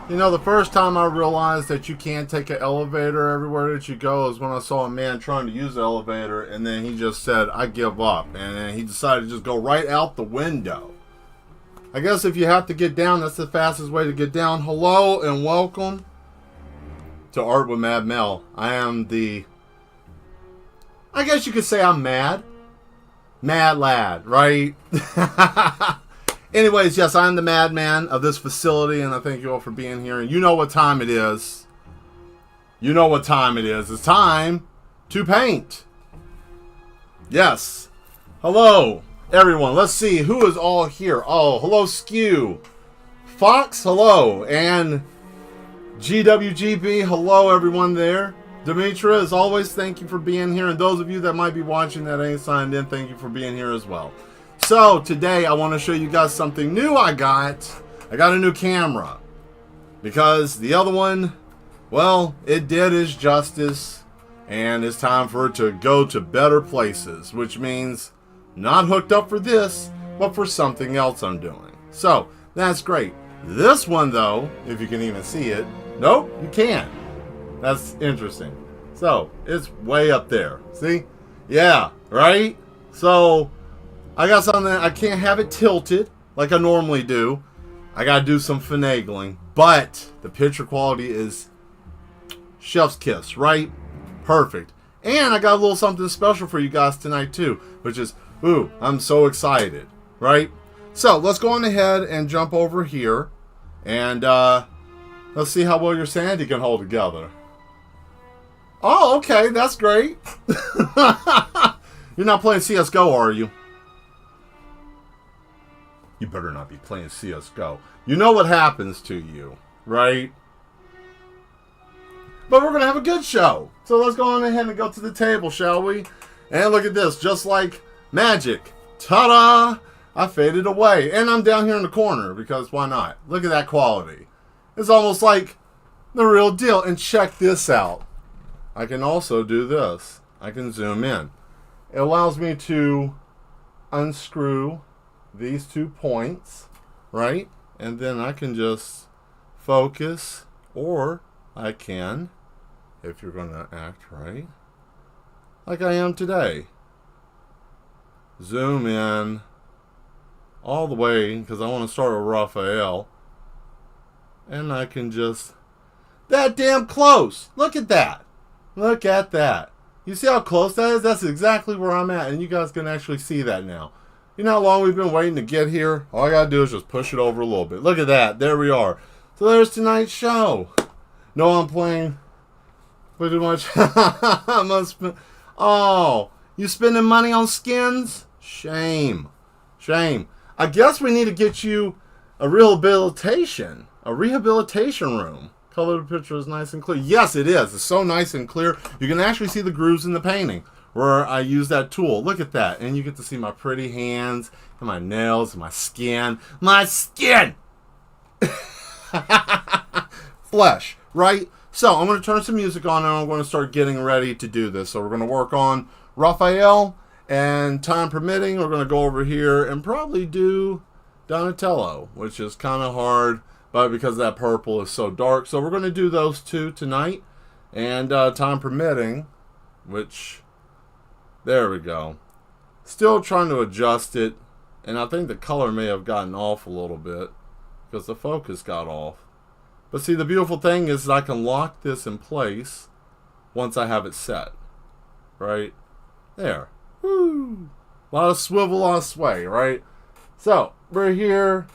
You know, the first time I realized that you can't take an elevator everywhere that you go is when I saw a man trying to use the elevator, and then he just said, I give up. And then he decided to just go right out the window. I guess if you have to get down, that's the fastest way to get down. Hello and welcome to Art with Mad Mel. I guess you could say I'm mad. Mad lad, right? Anyways, yes, I'm the madman of this facility, and I thank you all for being here. And you know what time it is. You know what time it is. It's time to paint. Yes. Hello, everyone. Let's see who is all here. Oh, hello, Skew. Fox, hello. And GWGB, hello, everyone there. Demetra, as always, thank you for being here. And those of you that might be watching that ain't signed in, thank you for being here as well. So today I want to show you guys something new I got. I got a new camera because the other one, well, it did its justice and it's time for it to go to better places, which means not hooked up for this, but for something else I'm doing. So that's great. This one though, if you can even see it, nope, you can't. That's interesting. So it's way up there. See? Yeah, right? So I got something, I can't have it tilted like I normally do. I gotta do some finagling, but the picture quality is chef's kiss, right? Perfect. And I got a little something special for you guys tonight too, which is, ooh, I'm so excited, right? So let's go on ahead and jump over here and let's see how well your Sanity can hold together. Oh, okay, that's great. You're not playing CSGO, are you? You better not be playing CSGO. You know what happens to you, right? But we're going to have a good show. So let's go on ahead and go to the table, shall we? And look at this. Just like magic. Ta-da! I faded away. And I'm down here in the corner because why not? Look at that quality. It's almost like the real deal. And check this out. I can also do this. I can zoom in. It allows me to unscrew these 2 points, right? And then I can just focus, or I can, if you're going to act right, like I am today. Zoom in all the way, because I want to start with Raphael. And I can just, that damn close. Look at that. Look at that. You see how close that is? That's exactly where I'm at, and you guys can actually see that now. You know how long we've been waiting to get here? All I gotta do is just push it over a little bit. Look at that. There we are. So there's tonight's show. No, I'm playing way too much. Oh, you spending money on skins? Shame. Shame. I guess we need to get you a rehabilitation room. Color the picture is nice and clear. Yes, it is. It's so nice and clear. You can actually see the grooves in the painting where I use that tool. Look at that. And you get to see my pretty hands and my nails and my skin. My skin! Flesh, right? So I'm going to turn some music on and I'm going to start getting ready to do this. So we're going to work on Raphael, and time permitting, we're going to go over here and probably do Donatello, which is kind of hard, but because that purple is so dark. So we're going to do those two tonight. And time permitting, which, there we go. Still trying to adjust it, and I think the color may have gotten off a little bit because the focus got off. But see, the beautiful thing is I can lock this in place once I have it set. Right? There. Woo! A lot of swivel, a lot of sway, right? So, we're here,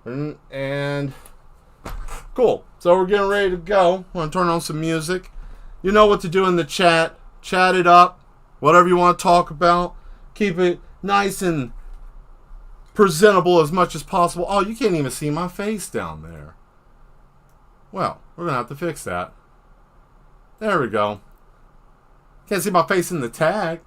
and cool. So we're getting ready to go. I'm going to turn on some music. You know what to do in the chat. Chat it up. Whatever you want to talk about. Keep it nice and presentable as much as possible. Oh, you can't even see my face down there. Well, we're going to have to fix that. There we go. Can't see my face in the tag.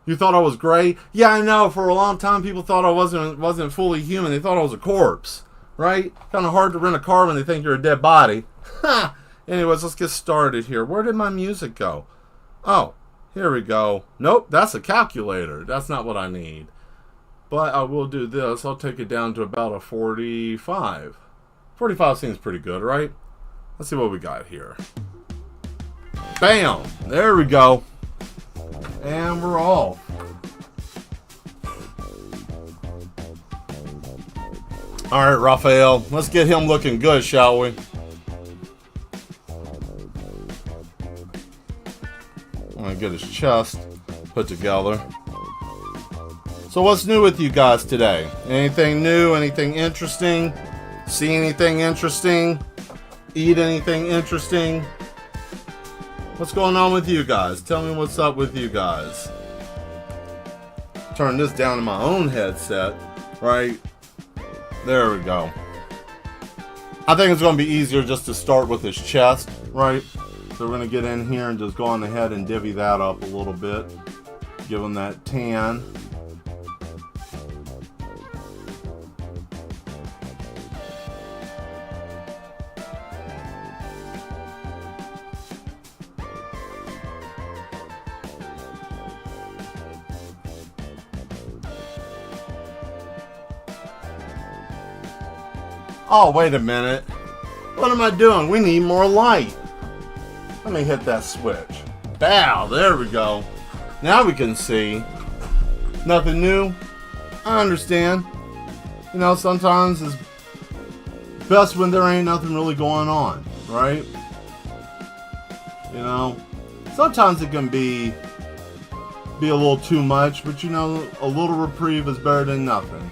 You thought I was gray? Yeah, I know. For a long time, people thought I wasn't fully human. They thought I was a corpse, right? Kind of hard to rent a car when they think you're a dead body. Ha! Anyways, let's get started here. Where did my music go? Oh, here we go. Nope, that's a calculator. That's not what I need. But I will do this. I'll take it down to about a 45. 45 seems pretty good, right? Let's see what we got here. Bam! There we go. And we're off. Alright, Raphael. Let's get him looking good, shall we? I'm going to get his chest put together. So what's new with you guys today? Anything new? Anything interesting? See anything interesting? Eat anything interesting? What's going on with you guys? Tell me what's up with you guys. Turn this down to my own headset, right? There we go. I think it's going to be easier just to start with his chest, right? So we're going to get in here and just go on ahead and divvy that up a little bit. Give him that tan. Oh, wait a minute. What am I doing? We need more light. Let me hit that switch. Bow, there we go. Now we can see. Nothing new. I understand. You know, sometimes it's best when there ain't nothing really going on, right? You know, sometimes it can be a little too much, but you know, a little reprieve is better than nothing.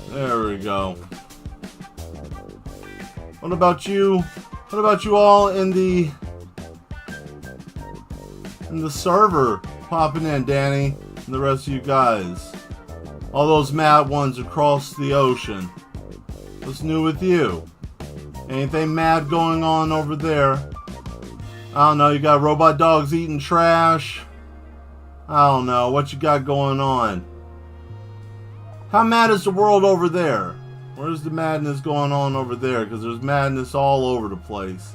There we go. What about you? What about you all in the server popping in, Danny, and the rest of you guys? All those mad ones across the ocean. What's new with you? Anything mad going on over there? I don't know, you got robot dogs eating trash? I don't know, what you got going on? How mad is the world over there? Where's the madness going on over there? Because there's madness all over the place.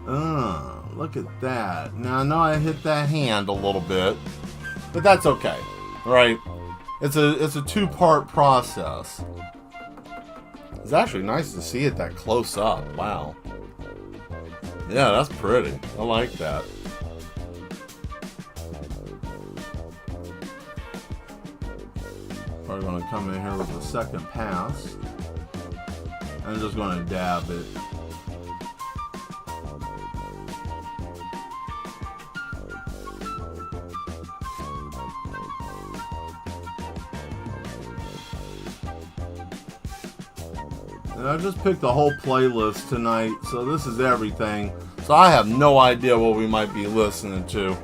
Look at that. Now I know I hit that hand a little bit, but that's okay, right? It's a two-part process. It's actually nice to see it that close up. Wow. Yeah, that's pretty. I like that. We're going to come in here with the second pass. I'm just going to dab it. And I just picked the whole playlist tonight, so this is everything. So I have no idea what we might be listening to.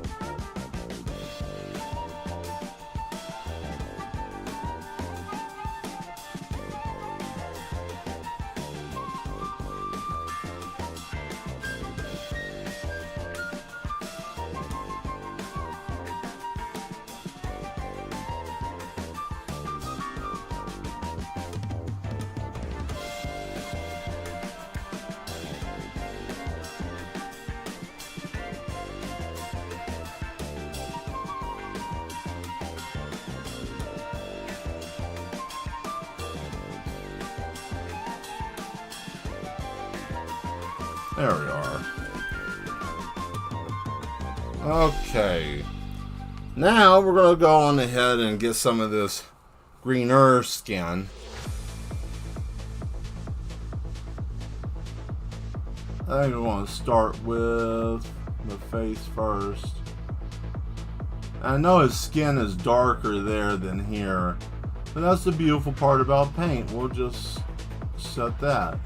There we are. Okay. Now we're going to go on ahead and get some of this greener skin. I think we want to start with the face first. I know his skin is darker there than here, but that's the beautiful part about paint. We'll just set that.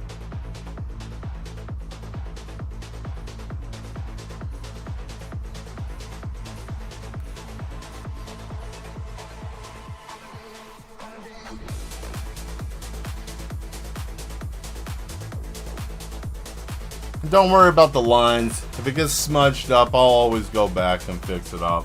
Don't worry about the lines. If it gets smudged up, I'll always go back and fix it up.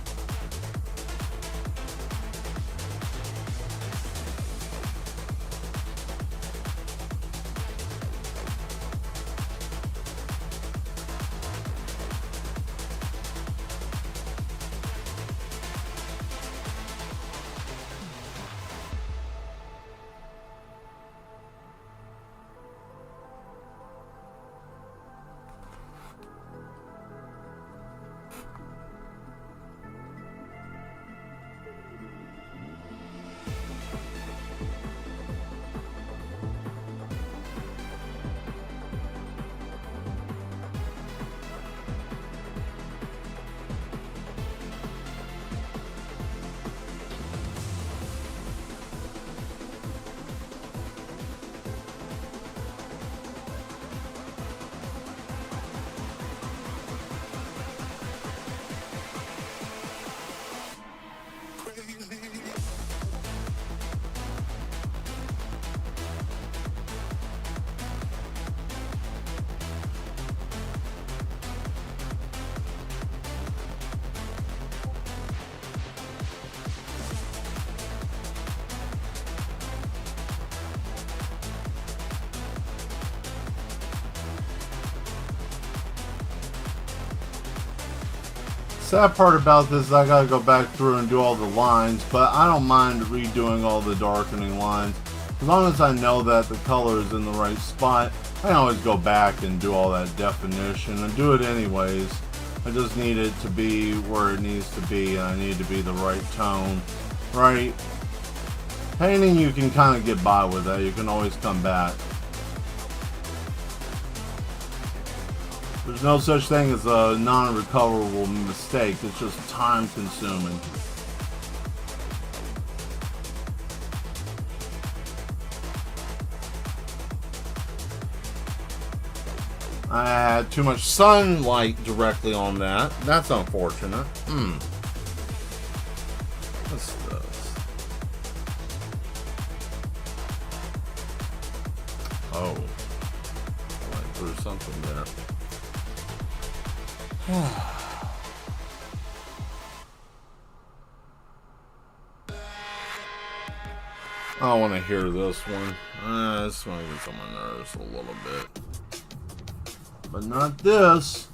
Sad part about this is I gotta go back through and do all the lines, but I don't mind redoing all the darkening lines. As long as I know that the color is in the right spot, I can always go back and do all that definition and do it anyways. I just need it to be where it needs to be, and I need to be the right tone, right? Painting, you can kind of get by with that. You can always come back. There's no such thing as a non-recoverable mistake. It's just time-consuming. I had too much sunlight directly on that. That's unfortunate. What's this? Oh. I threw something there. I don't want to hear this one. This one gets on my nerves a little bit. But not this.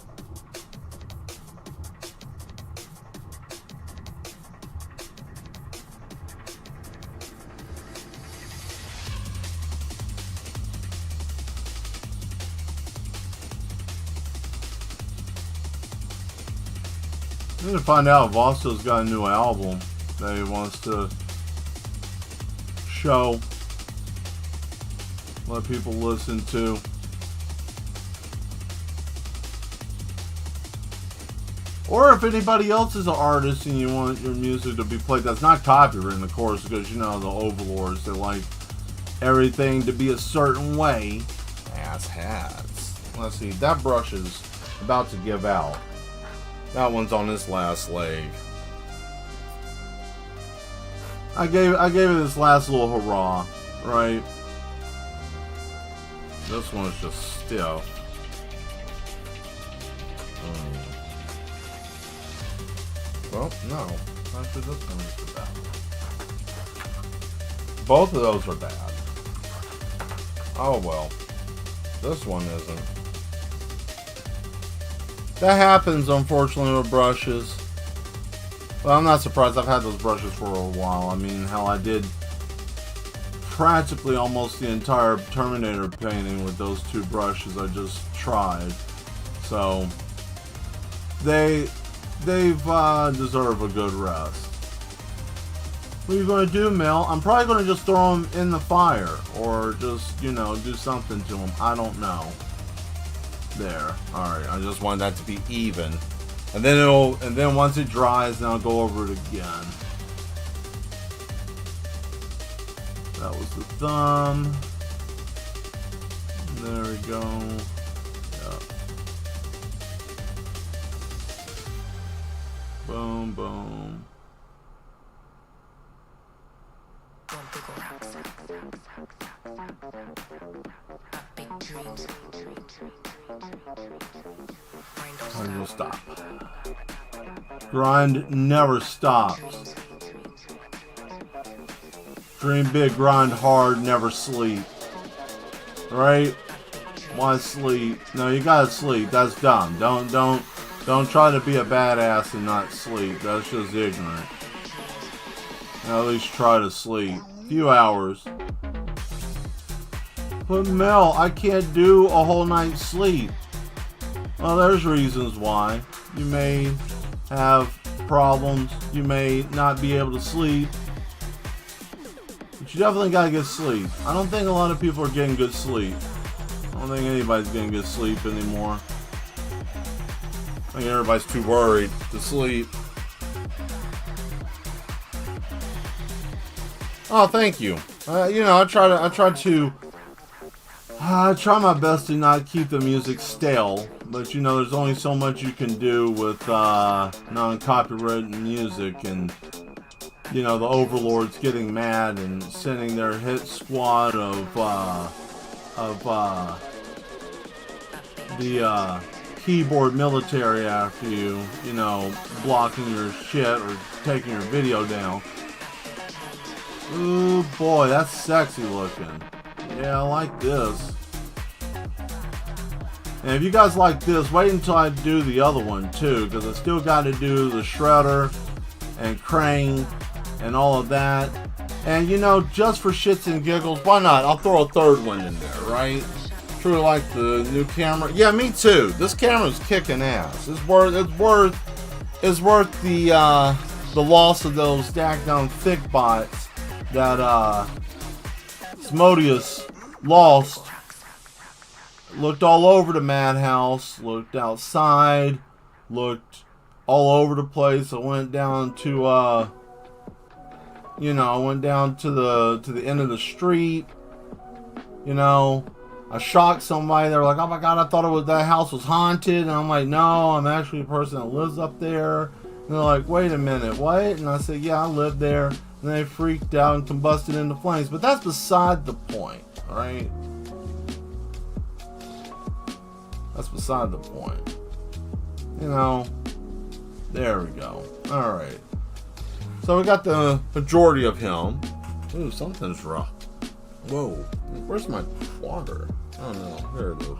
I need to find out if Vosto's got a new album that he wants to show, let people listen to. Or if anybody else is an artist and you want your music to be played that's not copywritten, of course, because you know the overlords, they like everything to be a certain way. Ass hats. Let's see, that brush is about to give out. That one's on its last leg. I gave it this last little hurrah, right? This one's just stiff. Well, no. Actually, this one is bad. Both of those are bad. Oh well. This one isn't. That happens, unfortunately, with brushes. Well, I'm not surprised. I've had those brushes for a while. I mean, hell, I did practically almost the entire Terminator painting with those two brushes I just tried. So they've deserve a good rest. What are you going to do, Mel? I'm probably going to just throw them in the fire, or just, you know, do something to them. I don't know. There. All right. I just want that to be even, and then once it dries, then I'll go over it again. That was the thumb. There we go. Yep. Boom, boom. And we'll stop. Grind never stops. Dream big, grind hard, never sleep. Right? Why sleep? No, you gotta sleep. That's dumb. Don't try to be a badass and not sleep. That's just ignorant. At least try to sleep. A few hours. But Mel, I can't do a whole night's sleep. Well, there's reasons why. You may have problems. You may not be able to sleep. But you definitely gotta get sleep. I don't think a lot of people are getting good sleep. I don't think anybody's getting good sleep anymore. I think everybody's too worried to sleep. Oh, thank you. You know, I try my best to not keep the music stale, but you know, there's only so much you can do with non-copyrighted music, and you know, the overlords getting mad and sending their hit squad of the keyboard military after you, you know, blocking your shit or taking your video down. Ooh boy, that's sexy looking. Yeah, I like this. And if you guys like this, wait until I do the other one too, because I still got to do the shredder and crane and all of that. And you know, just for shits and giggles, why not? I'll throw a third one in there, right? True, like the new camera. Yeah, me too. This camera's kicking ass. It's worth the loss of those daggone thick bots that Smodius lost. Looked all over the madhouse, looked outside, looked all over the place. I went down to you know, I went down to the end of the street. You know, I shocked somebody. They were like, "Oh my god, I thought that house was haunted." And I'm like, "No, I'm actually a person that lives up there." And they're like, "Wait a minute, what?" And I said, "Yeah, I live there." And they freaked out and combusted into flames. But that's beside the point, alright? That's beside the point. You know, there we go. Alright. So we got the majority of him. Ooh, something's rough. Whoa. Where's my water? Oh no, there it is.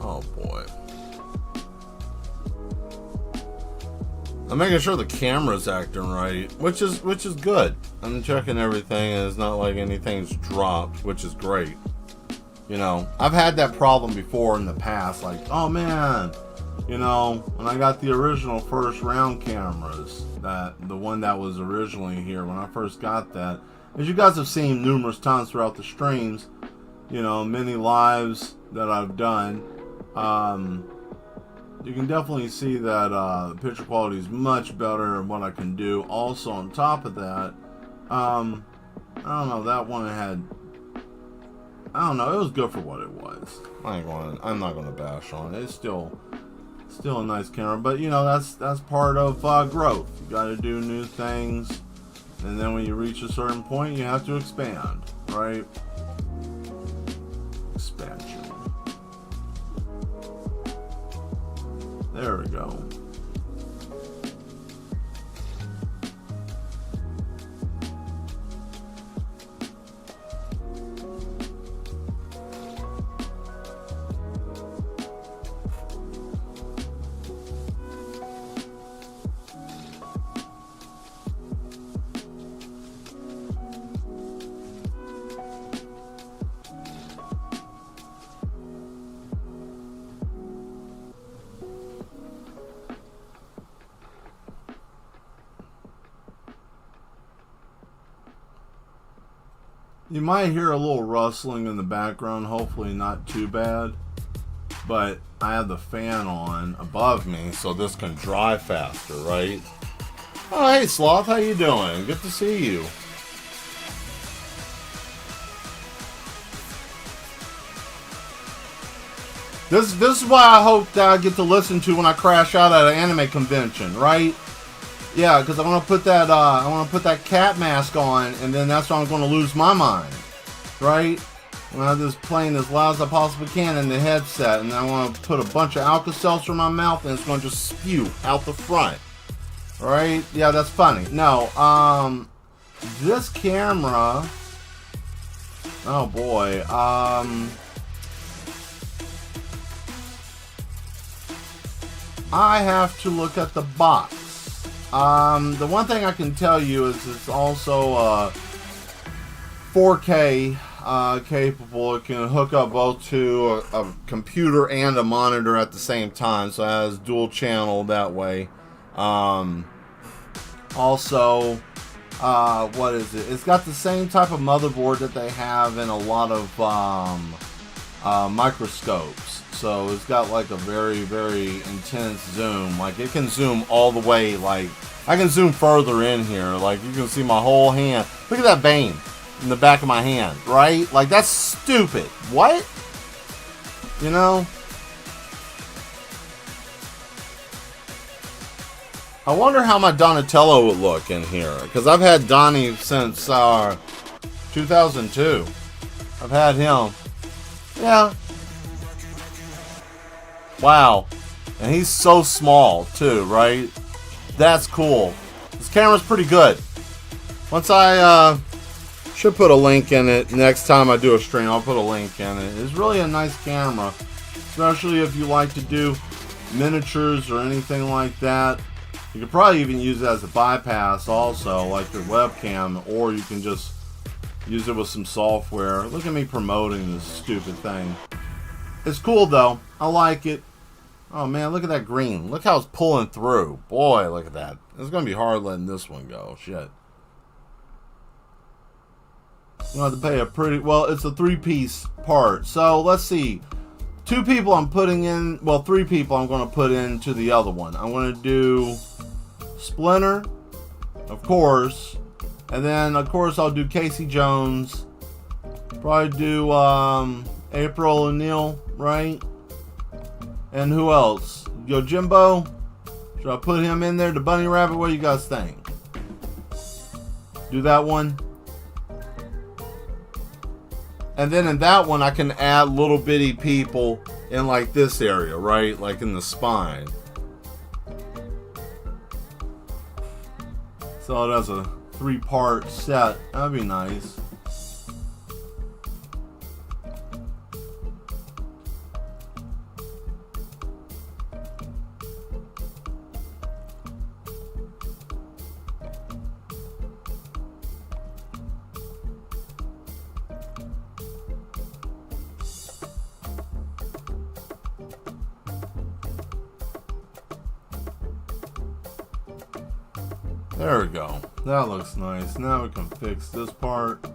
Oh boy. I'm making sure the camera's acting right, which is good. I'm checking everything, and it's not like anything's dropped, which is great. You know, I've had that problem before in the past, like, oh man, you know, when I got the original first round cameras, the one that was originally here when I first got that, as you guys have seen numerous times throughout the streams, you know, many lives that I've done, you can definitely see that the picture quality is much better than what I can do. Also, on top of that, I don't know, that one had, I don't know, it was good for what it was. I'm not gonna bash on it. It's still a nice camera, but you know, that's part of growth. You got to do new things, and then when you reach a certain point, you have to expand, right? Expansion. There we go. You might hear a little rustling in the background, hopefully not too bad. But I have the fan on above me so this can dry faster, right? Oh, hey Sloth, how you doing? Good to see you. This is what I hope that I get to listen to when I crash out at an anime convention, right? Yeah, because I want to put that cat mask on, and then that's when I'm going to lose my mind, right? When I'm just playing as loud as I possibly can in the headset, and I want to put a bunch of Alka-Seltzer in my mouth, and it's going to just spew out the front, right? Yeah, that's funny. No, this camera, oh boy, I have to look at the box. The one thing I can tell you is it's also 4K capable. It can hook up both to a computer and a monitor at the same time, so it has dual channel that way. Also, what is it? It's got the same type of motherboard that they have in a lot of microscopes. So it's got like a very, very intense zoom. Like it can zoom all the way. Like I can zoom further in here. Like you can see my whole hand. Look at that vein in the back of my hand, right? Like that's stupid. What? You know? I wonder how my Donatello would look in here. Because I've had Donnie since 2002. I've had him. Yeah. Wow. And he's so small, too, right? That's cool. This camera's pretty good. Once I, should put a link in it next time I do a stream. I'll put a link in it. It's really a nice camera. Especially if you like to do miniatures or anything like that. You could probably even use it as a bypass also, like your webcam. Or you can just use it with some software. Look at me promoting this stupid thing. It's cool, though. I like it. Oh man, look at that green. Look how it's pulling through. Boy, look at that. It's going to be hard letting this one go. Shit. You have to pay a pretty... Well, it's a 3-piece part. So, let's see. 2 people I'm putting in... Well, 3 people I'm going to put into the other one. I'm going to do Splinter, of course. And then, of course, I'll do Casey Jones. Probably do April O'Neil, right? And who else? Yojimbo? Should I put him in there? The Bunny Rabbit? What do you guys think? Do that one. And then in that one, I can add little bitty people in like this area, right? Like in the spine. So that's a 3-part set. That'd be nice. There we go. That looks nice. Now we can fix this part.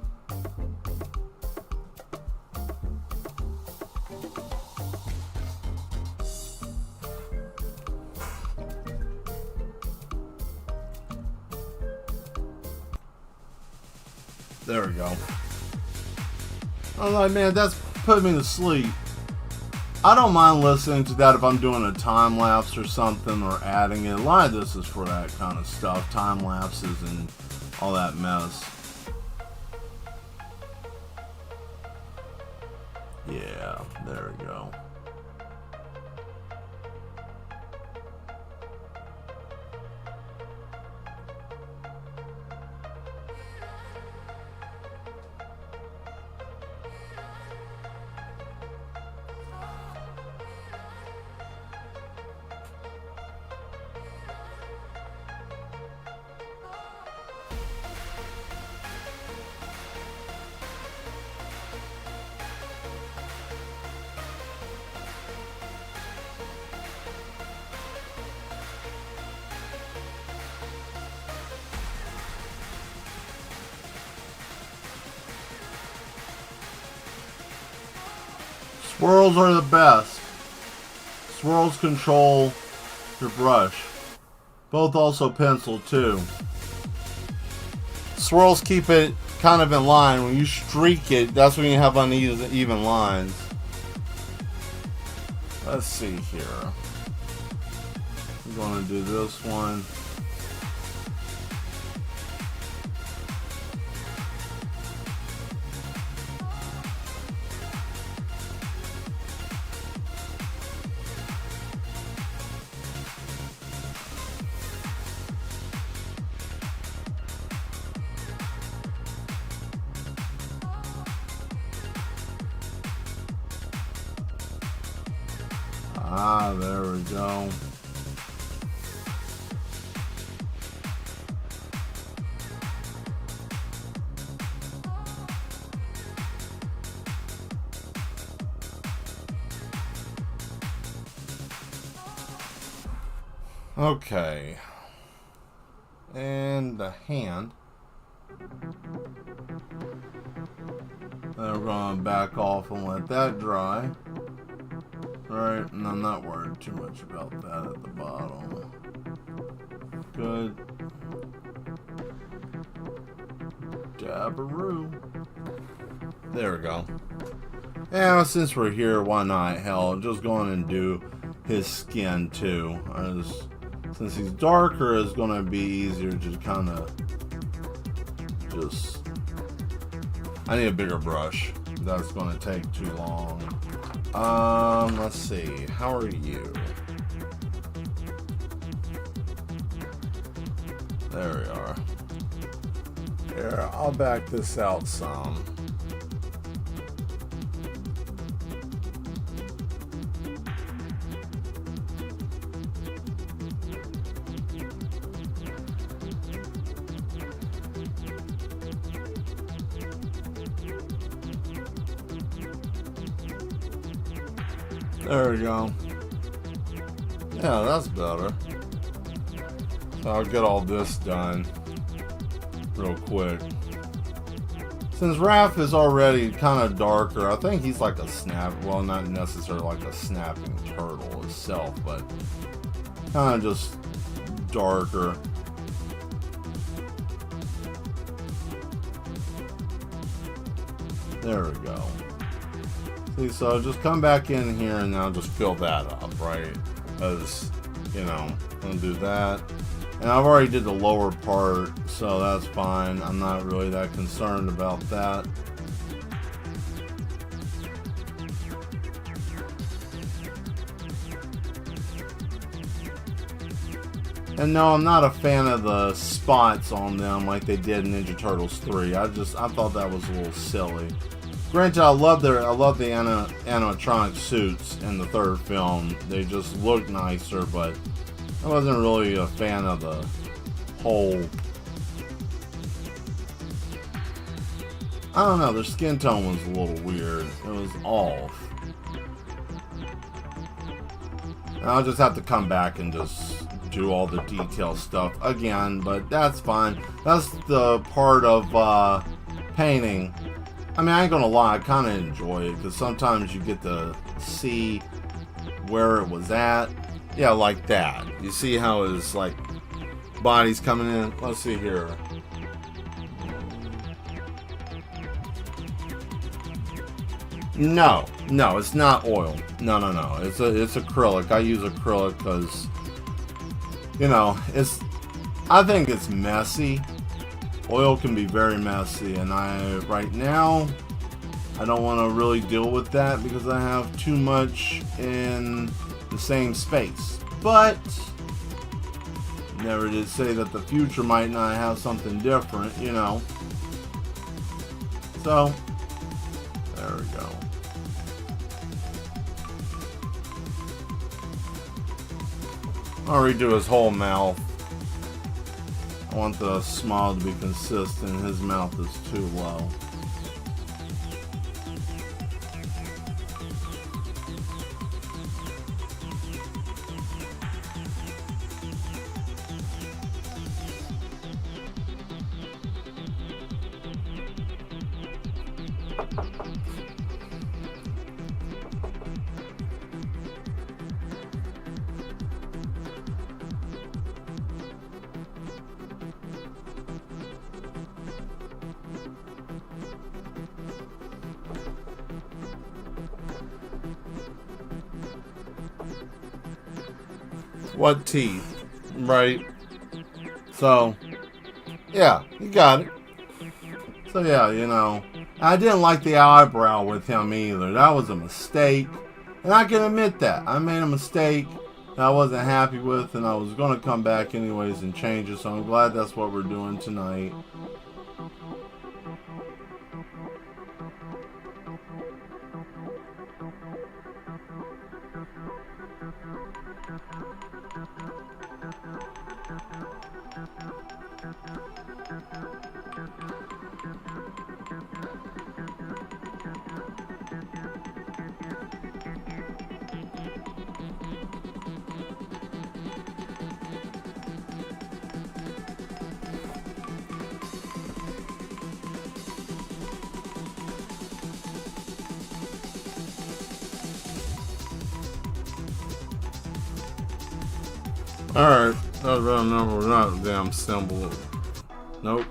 There we go. I'm like, man, that's putting me to sleep. I don't mind listening to that if I'm doing a time lapse or something or adding it. A lot of this is for that kind of stuff, time lapses and all that mess. Yeah, there we go. Swirls are the best. Swirls control your brush. Both also pencil too. Swirls keep it kind of in line. When you streak it, that's when you have uneven lines. Let's see here. I'm going to do this one. Ah, there we go. Okay. And the hand. Then we're going to back off and let that dry. Alright, and I'm not worried too much about that at the bottom. Good. Dabberoo. There we go. And since we're here, why not? Hell, just go on and do his skin too. Since he's darker, it's going to be easier to kind of just... I need a bigger brush. That's going to take too long. Let's see. How are you? There we are. Here, I'll back this out some. There we go. Yeah, that's better. So I'll get all this done real quick. Since Raph is already kind of darker, I think he's like a well, not necessarily like a snapping turtle itself, but kind of just darker. There we go. See, so just come back in here and now just fill that up, right? Because, you know, I'm going to do that. And I've already did the lower part, so that's fine. I'm not really that concerned about that. And no, I'm not a fan of the spots on them like they did in Ninja Turtles 3. I thought that was a little silly. Granted, I love the animatronic suits in the third film. They just look nicer, but I wasn't really a fan of the whole... I don't know, their skin tone was a little weird. It was off. And I'll just have to come back and just do all the detail stuff again, but that's fine. That's the part of painting. I mean, I ain't gonna lie, I kind of enjoy it, because sometimes you get to see where it was at. Yeah, like that. You see how his, like, body's coming in? Let's see here. No, it's not oil. No. It's acrylic. I use acrylic because, you know, I think it's messy. Oil can be very messy, and right now I don't want to really deal with that because I have too much in the same space. But never did say that the future might not have something different, you know. So there we go. I'll redo his whole mouth. I want the smile to be consistent. His mouth is too low. what teeth, right? So, yeah, you got it. So yeah, you know, I didn't like the eyebrow with him either. That was a mistake. And I can admit that. I made a mistake that I wasn't happy with, and I was going to come back anyways and change it. So I'm glad that's what we're doing tonight. Alright, that's about enough of that damn symbol. Nope.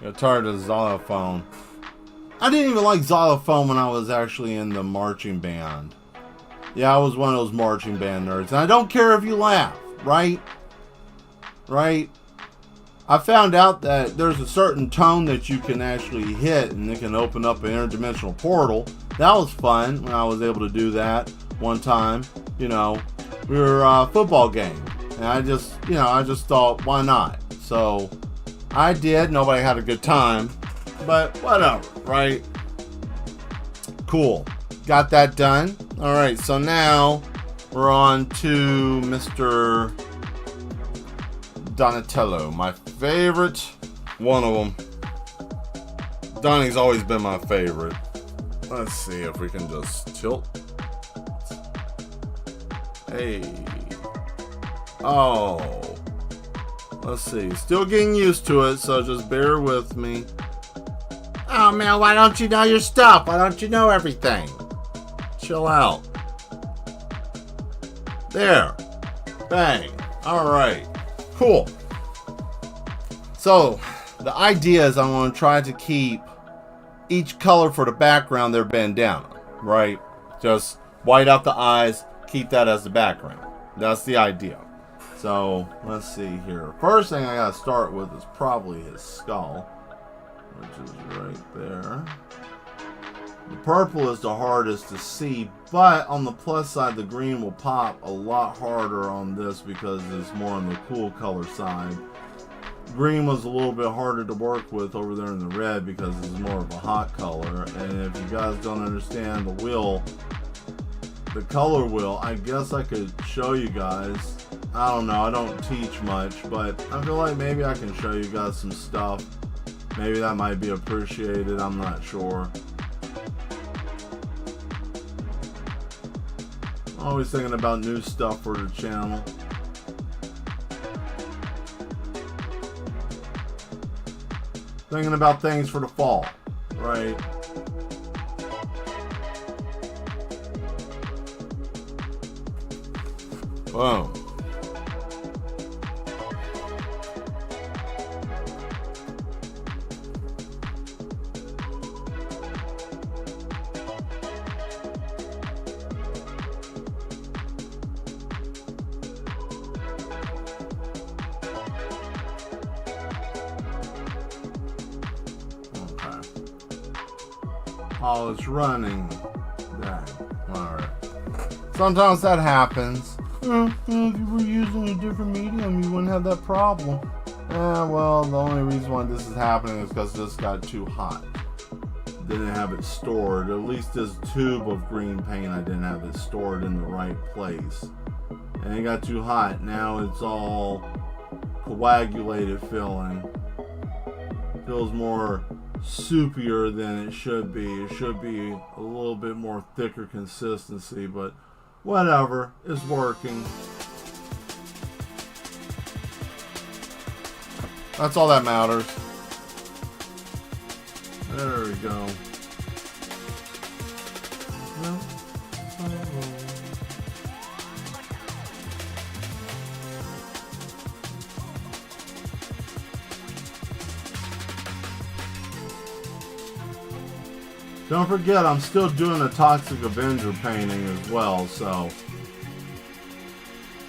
Got tired of xylophone. I didn't even like xylophone when I was actually in the marching band. Yeah, I was one of those marching band nerds. And I don't care if you laugh, right? Right? I found out that there's a certain tone that you can actually hit and it can open up an interdimensional portal. That was fun when I was able to do that one time. You know, we were a football game. And I just thought, why not? So I did. Nobody had a good time. But whatever, right? Cool. Got that done. Alright, so now we're on to Mr. Donatello. My favorite. One of them. Donnie's always been my favorite. Let's see if we can just tilt. Hey. Oh. Let's see. Still getting used to it, so just bear with me. Oh man, why don't you know your stuff? Why don't you know everything? Chill out. There. Bang. Alright. Cool. So, the idea is I want to try to keep each color for the background their bandana. Right? Just white out the eyes, keep that as the background. That's the idea. So, let's see here. First thing I gotta start with is probably his skull, which is right there. The purple is the hardest to see, but on the plus side, the green will pop a lot harder on this because it's more on the cool color side. Green was a little bit harder to work with over there in the red because it's more of a hot color. And if you guys don't understand the wheel, the color wheel, I guess I could show you guys. I don't know, I don't teach much, but I feel like maybe I can show you guys some stuff. Maybe that might be appreciated, I'm not sure. Always thinking about new stuff for the channel. Thinking about things for the fall, right? Boom. Oh, it's running. Dang. Alright. Sometimes that happens. If you were using a different medium, you wouldn't have that problem. Well, the only reason why this is happening is because this got too hot. Didn't have it stored. At least this tube of green paint, I didn't have it stored in the right place. And it got too hot. Now it's all coagulated feeling. Feels more soupier than it should be. It should be a little bit more thicker consistency, but whatever, it's working. That's all that matters. There we go. Don't forget, I'm still doing a Toxic Avenger painting as well, so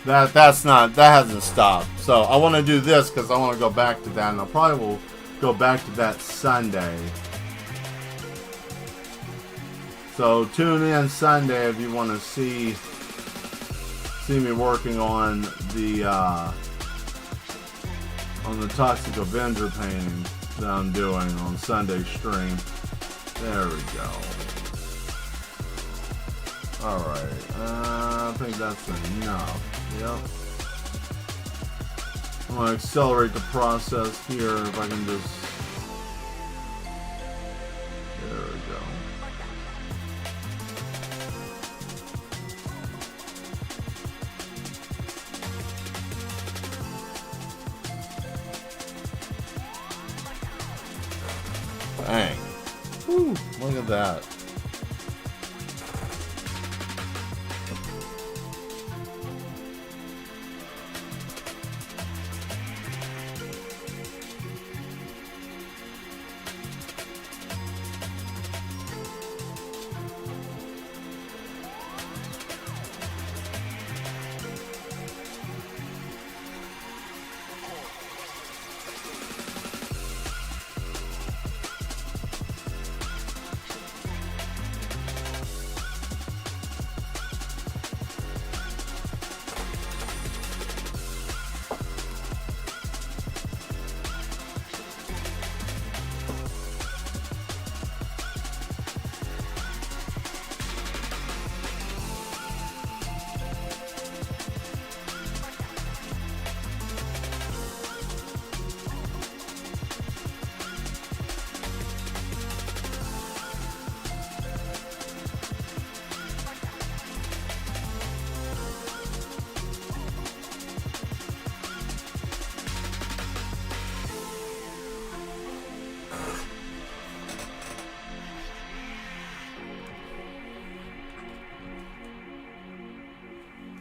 that hasn't stopped. So I want to do this because I want to go back to that, and I probably will go back to that Sunday. So tune in Sunday if you want to see me working on the Toxic Avenger painting that I'm doing on Sunday stream. There we go. Alright, I think that's enough. Yep. I'm going to accelerate the process here if I can just... There we go. Bang. Woo, look at that.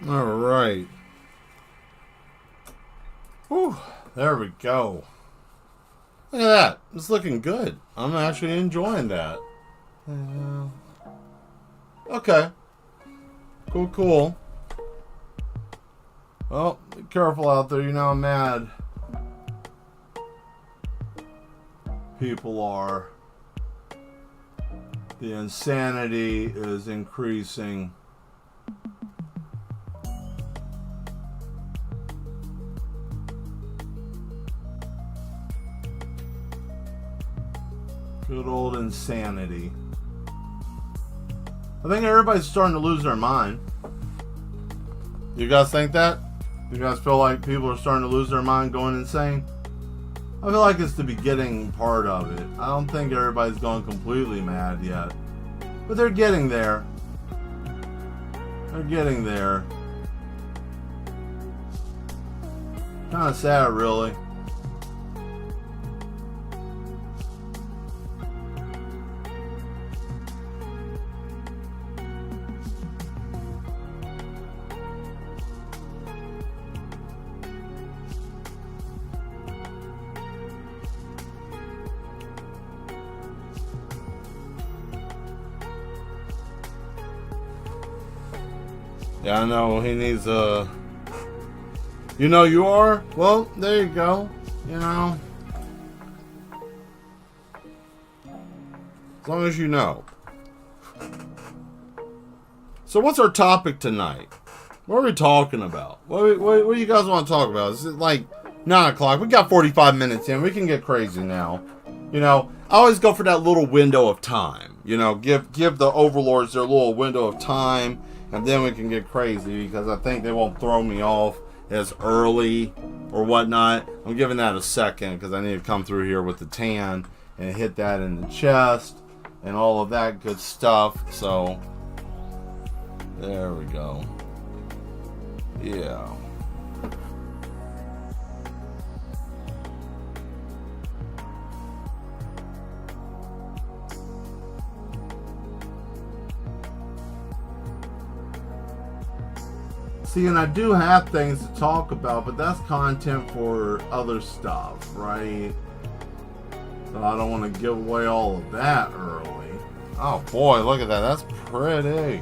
All right. Whew, there we go. Look at that. It's looking good. I'm actually enjoying that. Okay. Cool, cool. Well, be careful out there. You know how mad people are. The insanity is increasing. Good old insanity. I think everybody's starting to lose their mind. You guys think that? You guys feel like people are starting to lose their mind, going insane? I feel like it's the beginning part of it. I don't think everybody's going completely mad yet. But they're getting there. They're getting there. Kind of sad, really. Yeah, I know, he needs a... You know you are? Well, there you go. You know. As long as you know. So what's our topic tonight? What are we talking about? What do you guys want to talk about? Is it like 9 o'clock? We got 45 minutes in. We can get crazy now. You know, I always go for that little window of time. You know, give the overlords their little window of time. And then we can get crazy because I think they won't throw me off as early or whatnot. I'm giving that a second because I need to come through here with the tan and hit that in the chest and all of that good stuff. So, there we go. Yeah. See, and I do have things to talk about, but that's content for other stuff, right? So I don't want to give away all of that early. Oh boy, look at that. That's pretty.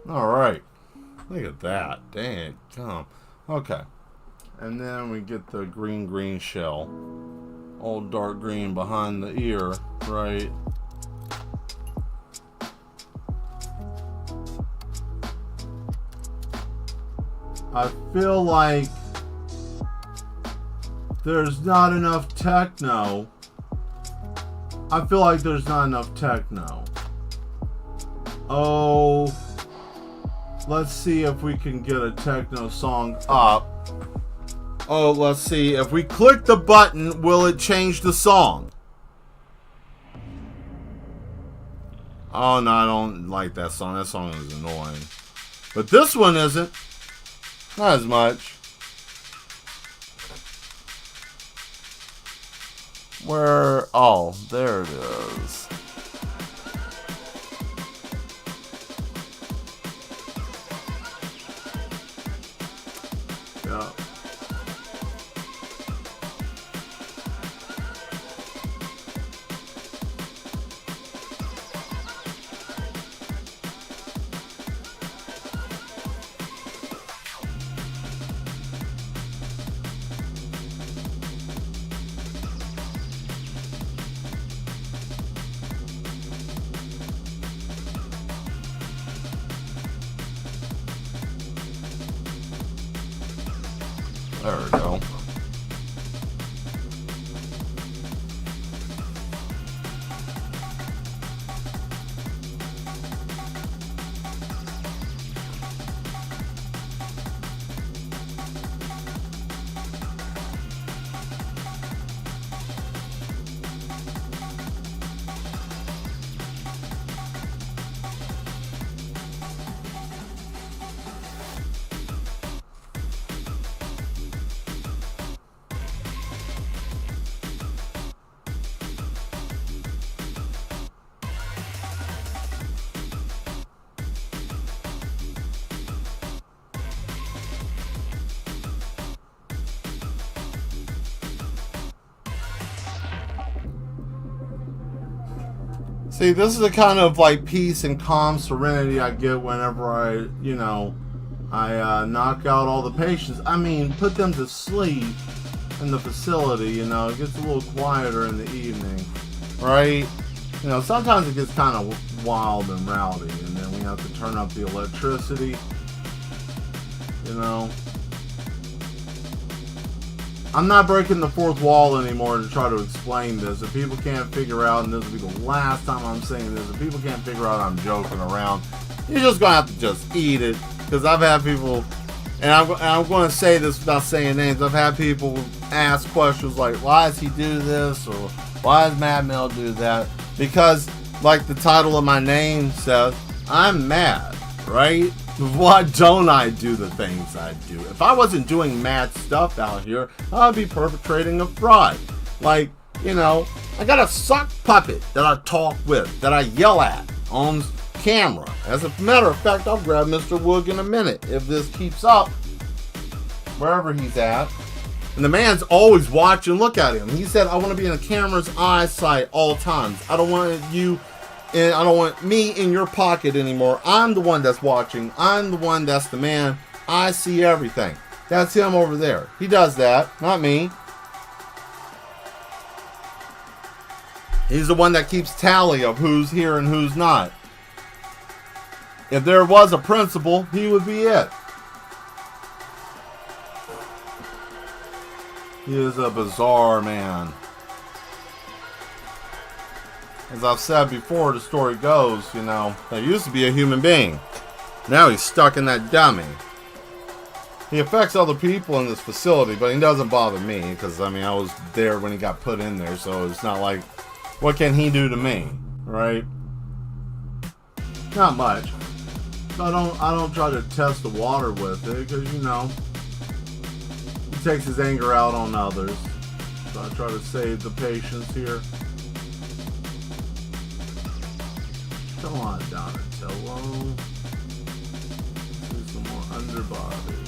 Alright. Look at that. Dang it. Come. Okay. And then we get the green shell. All dark green behind the ear, right? I feel like there's not enough techno. Oh, let's see if we can get a techno song up. Oh, let's see. If we click the button, will it change the song? Oh, no, I don't like that song. That song is annoying. But this one isn't. Not as much. Where? Oh, there it is. Yeah. There we go. See, this is the kind of like peace and calm serenity I get whenever I knock out all the patients. I mean, put them to sleep in the facility, It gets a little quieter in the evening, right? Sometimes it gets kind of wild and rowdy, and then we have to turn up the electricity, I'm not breaking the fourth wall anymore to try to explain this. If people can't figure out, and this will be the last time I'm saying this, if people can't figure out I'm joking around, you're just going to have to just eat it. Because I've had people, and I'm going to say this without saying names, I've had people ask questions like, why does he do this? Or why does Mad Mel do that? Because, like the title of my name says, I'm mad, right? Why don't I do the things I do? If I wasn't doing mad stuff out here, I'd be perpetrating a fraud. Like, I got a sock puppet that I talk with, that I yell at on camera. As a matter of fact, I'll grab Mr. Woog in a minute if this keeps up, wherever he's at. And the man's always watching. Look at him. He said, I want to be in a camera's eyesight all times. I don't want you... And I don't want me in your pocket anymore. I'm the one that's watching. I'm the one that's the man. I see everything. That's him over there. He does that, not me. He's the one that keeps tally of who's here and who's not. If there was a principal, he would be it. He is a bizarre man. As I've said before, the story goes, there used to be a human being. Now he's stuck in that dummy. He affects other people in this facility, but he doesn't bother me, because, I was there when he got put in there, so it's not like, what can he do to me, right? Not much. I don't try to test the water with it, because, he takes his anger out on others. So I try to save the patients here. Come on, Donatello. Let's do some more underbody.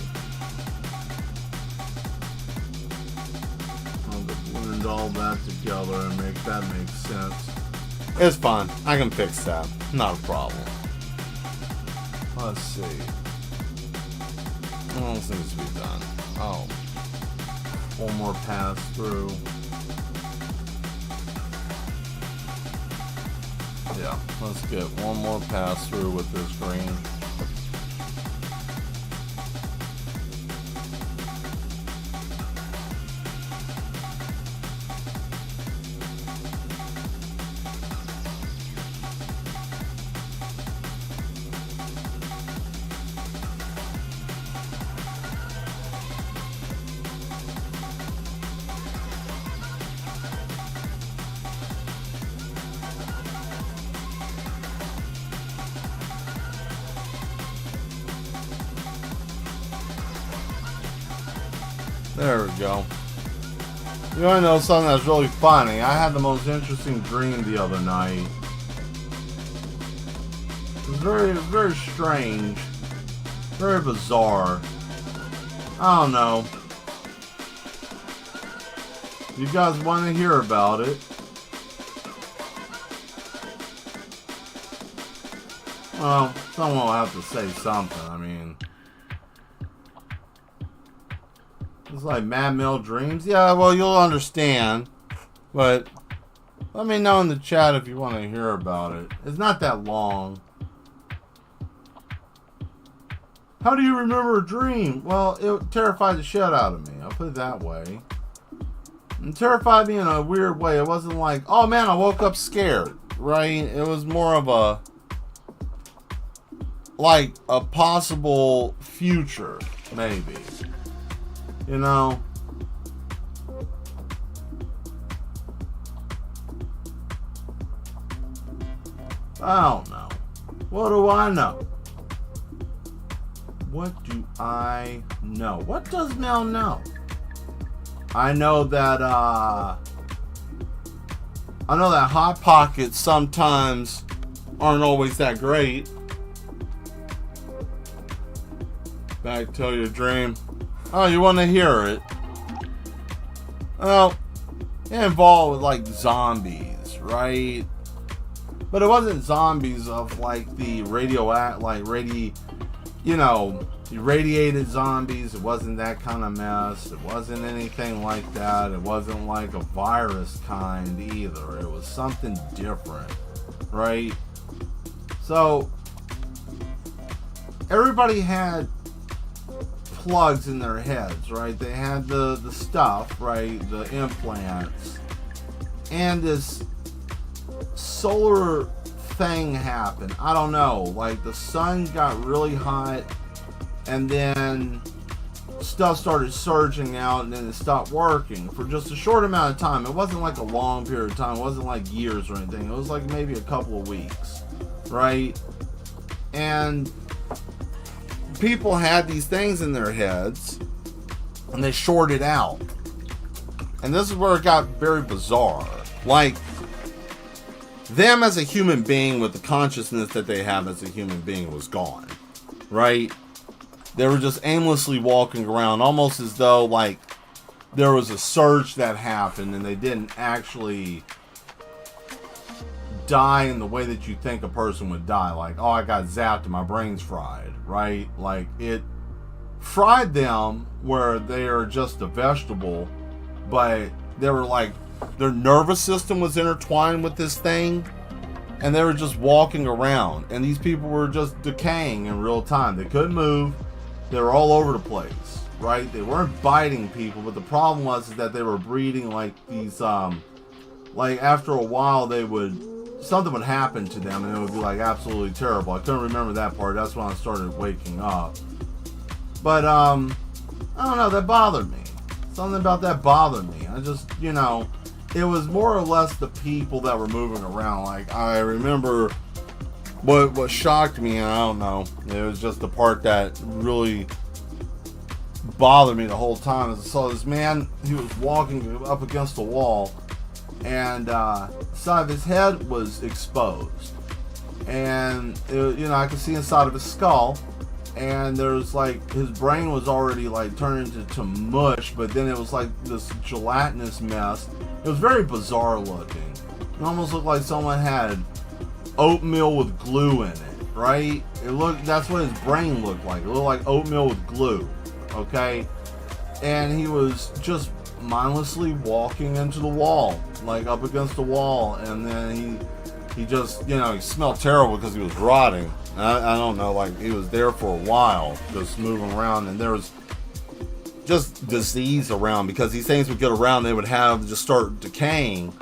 I'll blend all that together and make that make sense. It's fine. I can fix that. Not a problem. Let's see. What else needs to be done? Oh. One more pass through. Yeah, let's get one more pass through with this green. There we go. You want to know something that's really funny? I had the most interesting dream the other night. It was very strange. Very bizarre. I don't know. You guys want to hear about it? Well, someone will have to say something. I mean... It's like Mad Mel dreams. Yeah, well, you'll understand. But let me know in the chat if you want to hear about it. It's not that long. How do you remember a dream? Well, it terrified the shit out of me. I'll put it that way. It terrified me in a weird way. It wasn't like, oh man, I woke up scared. Right? It was more of a... like a possible future, maybe. You know, I don't know. What do I know? What do I know? What does Mel know? I know that Hot Pockets sometimes aren't always that great. Back to your dream. Oh, you want to hear it? Well, it involved with like zombies, right? But it wasn't zombies of like the irradiated zombies. It wasn't that kind of mess. It wasn't anything like that. It wasn't like a virus kind either. It was something different, right? So everybody had plugs in their heads, right? They had the stuff, right? The implants. And this solar thing happened. I don't know. Like the sun got really hot and then stuff started surging out and then it stopped working for just a short amount of time. It wasn't like a long period of time. It wasn't like years or anything. It was like maybe a couple of weeks, right? And people had these things in their heads and they shorted out. And this is where it got very bizarre. Like, them as a human being with the consciousness that they have as a human being was gone. Right? They were just aimlessly walking around, almost as though, like, there was a surge that happened and they didn't actually die in the way that you think a person would die. Like, oh, I got zapped and my brain's fried, right? Like, it fried them where they are just a vegetable, but they were like, their nervous system was intertwined with this thing, and they were just walking around, and these people were just decaying in real time. They couldn't move. They were all over the place, right? They weren't biting people, but the problem was is that they were breeding like these, like after a while something would happen to them and it would be like absolutely terrible. I couldn't remember that part. That's when I started waking up. But, I don't know, that bothered me. Something about that bothered me. I just, it was more or less the people that were moving around. Like, I remember what shocked me, and I don't know, it was just the part that really bothered me the whole time. Is I saw this man, he was walking up against the wall, and the side of his head was exposed. And, I could see inside of his skull. And there's like, his brain was already like turned into mush, but then it was like this gelatinous mess. It was very bizarre looking. It almost looked like someone had oatmeal with glue in it, right? That's what his brain looked like. It looked like oatmeal with glue, okay? And he was just mindlessly walking into the wall, like up against the wall, and then he just, he smelled terrible because he was rotting. I don't know, like he was there for a while, just moving around, and there was just disease around because these things would get around, they would just start decaying,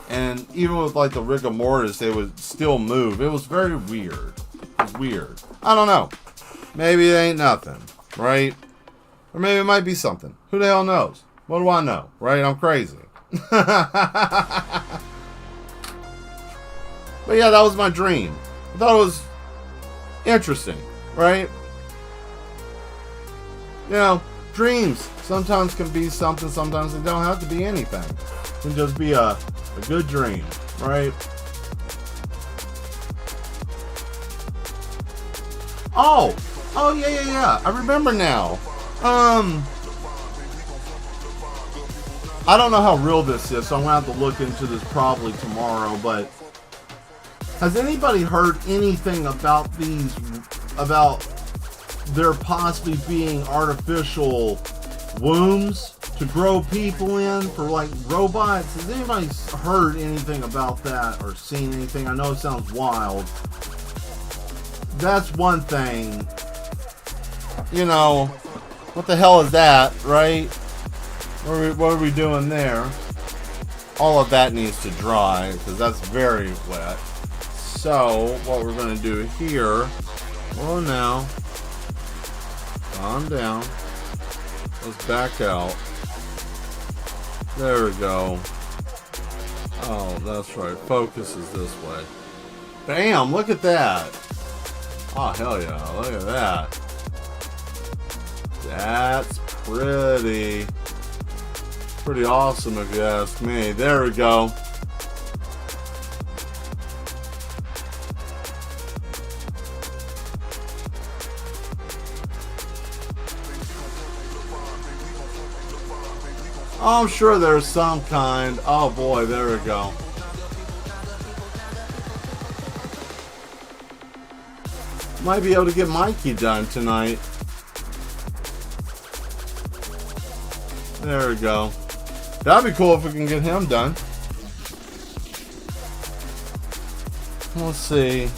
and even with like the rigor mortis, they would still move. It was very weird. It was weird. I don't know. Maybe it ain't nothing, right? Or maybe it might be something. Who the hell knows? What do I know, right? I'm crazy. But yeah, that was my dream. I thought it was interesting, right? Dreams sometimes can be something, sometimes they don't have to be anything. It can just be a good dream, right? Oh, yeah. I remember now. I don't know how real this is, so I'm going to have to look into this probably tomorrow, but has anybody heard anything about there possibly being artificial wombs to grow people in for like robots? Has anybody heard anything about that or seen anything? I know it sounds wild. That's one thing. What the hell is that, right? What are we doing there? All of that needs to dry because that's very wet. So what we're going to do here, now, calm down. Let's back out. There we go. Oh, that's right. Focus is this way. Bam! Look at that. Oh, hell yeah. Look at that. That's pretty awesome if you ask me. There we go. Oh, I'm sure there's some kind. Oh boy, there we go. Might be able to get Mikey done tonight. There we go. That'd be cool if we can get him done. Let's see.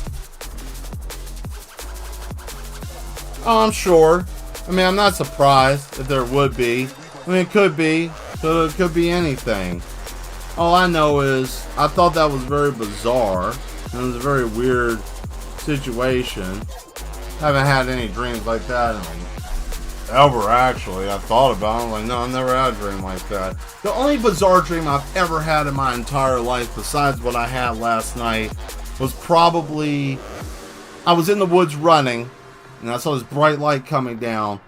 Oh, I'm sure. I'm not surprised if there would be. It could be. It could be anything. All I know is I thought that was very bizarre. And it was a very weird situation. Haven't had any dreams like that ever, actually. I thought about it. Like, no, I've never had a dream like that. The only bizarre dream I've ever had in my entire life, besides what I had last night, was probably I was in the woods running, and I saw this bright light coming down,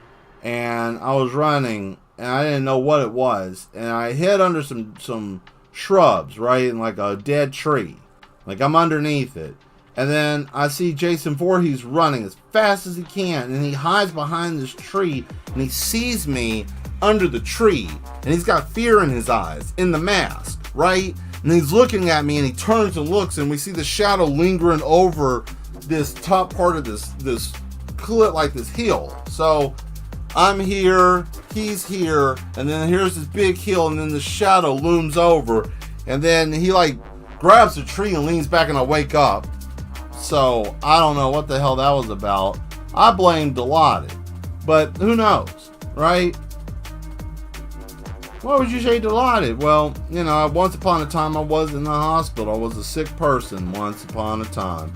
and I was running, and I didn't know what it was, and I hid under some shrubs, right, in like a dead tree. Like, I'm underneath it. And then I see Jason Voorhees running as fast as he can, and he hides behind this tree, and he sees me under the tree, and he's got fear in his eyes, in the mask, right? And he's looking at me, and he turns and looks, and we see the shadow lingering over this top part of this cliff, like this hill. So I'm here, he's here, and then here's this big hill, and then the shadow looms over, and then he like grabs the tree and leans back, and I wake up. So I don't know what the hell that was about. I blame Dilaudid, but who knows, right? Why would you say Dilaudid? Well, once upon a time I was in the hospital. I was a sick person once upon a time.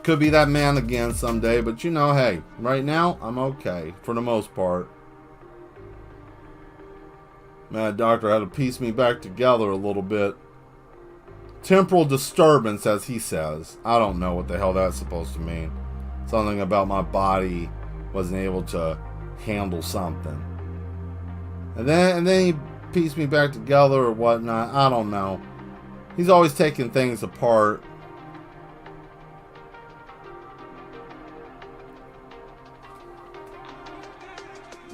Could be that man again someday, but hey, right now I'm okay for the most part. Mad Doctor had to piece me back together a little bit. Temporal disturbance, as he says. I don't know what the hell that's supposed to mean. Something about my body wasn't able to handle something. And then he pieced me back together or whatnot. I don't know. He's always taking things apart.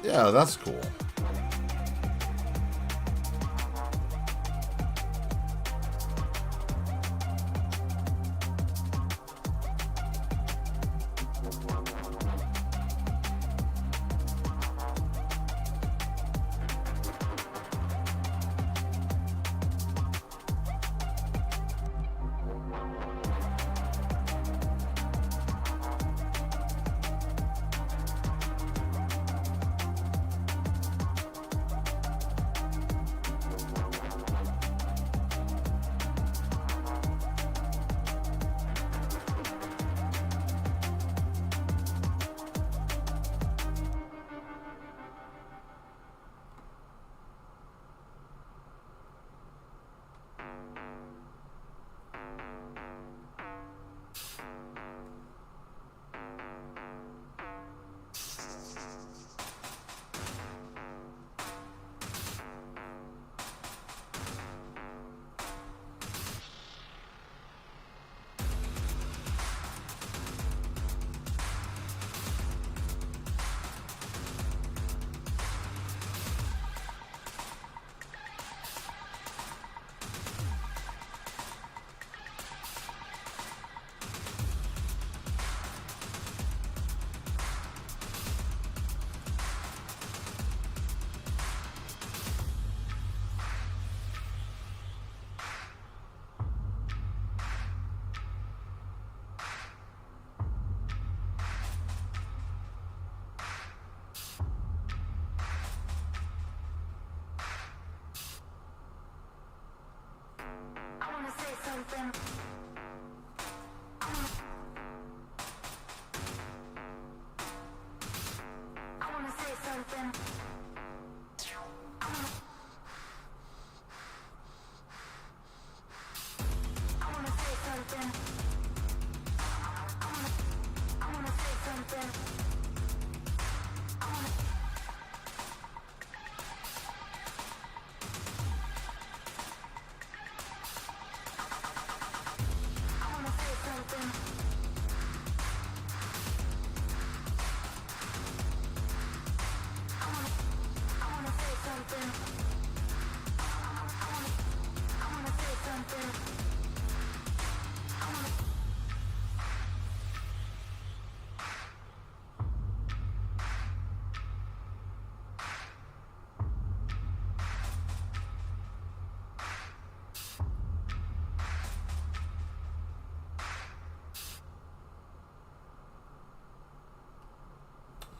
Yeah, that's cool.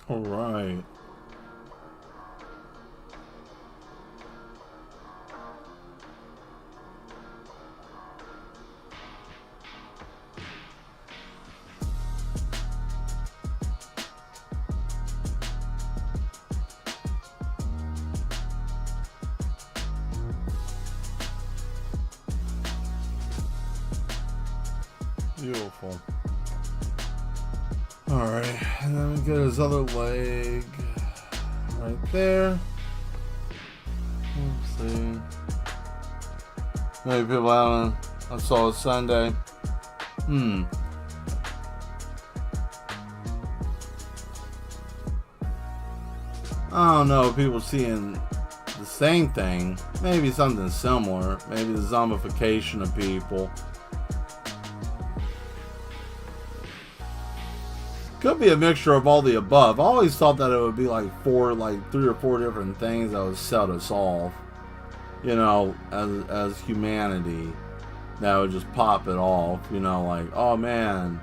All right. Beautiful. Alright, and then we get his other leg right there. Let's see. Maybe people haven't. I saw it Sunday. I don't know, people seeing the same thing. Maybe something similar. Maybe the zombification of people. Could be a mixture of all the above. I always thought that it would be like 3 or 4 different things that would set us off, you know, as humanity, that would just pop it off, you know, like, oh man.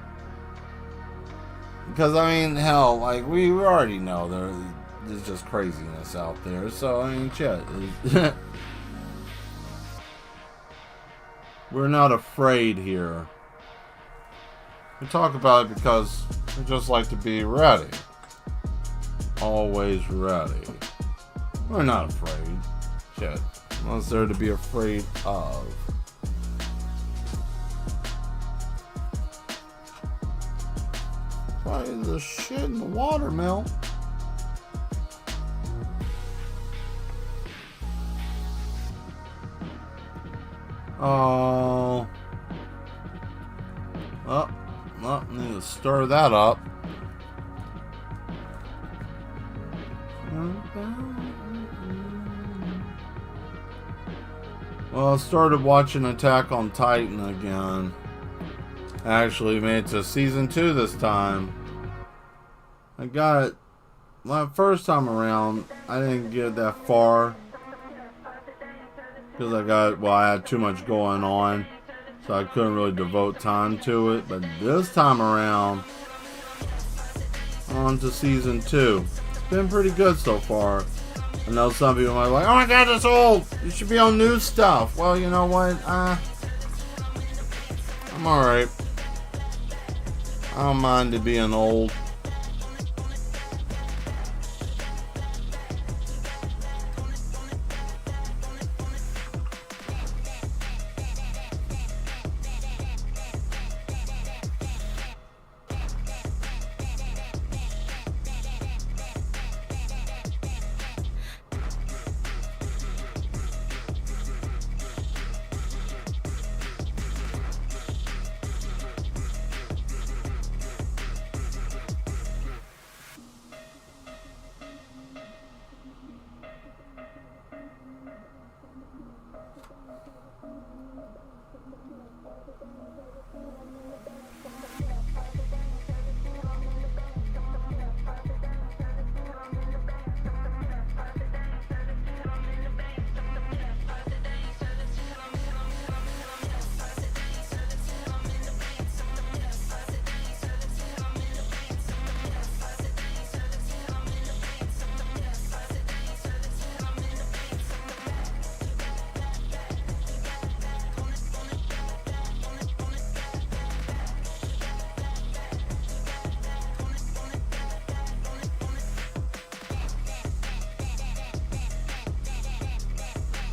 Because I mean, hell, like we already know there's just craziness out there. So I mean, shit. We're not afraid here. We talk about it because we just like to be ready. Always ready. We're not afraid. Shit. What's there to be afraid of? Probably the shit in the water, Mel. Oh. Well, need to stir that up. Well, I started watching Attack on Titan again. Actually made it to season 2 this time. I got it. Well, first time around, I didn't get that far. Because I had too much going on. So I couldn't really devote time to it. But this time around, on to season 2. It's been pretty good so far. I know some people might be like, oh my god, that's old! You should be on new stuff. Well, you know what? I'm alright. I don't mind it being old.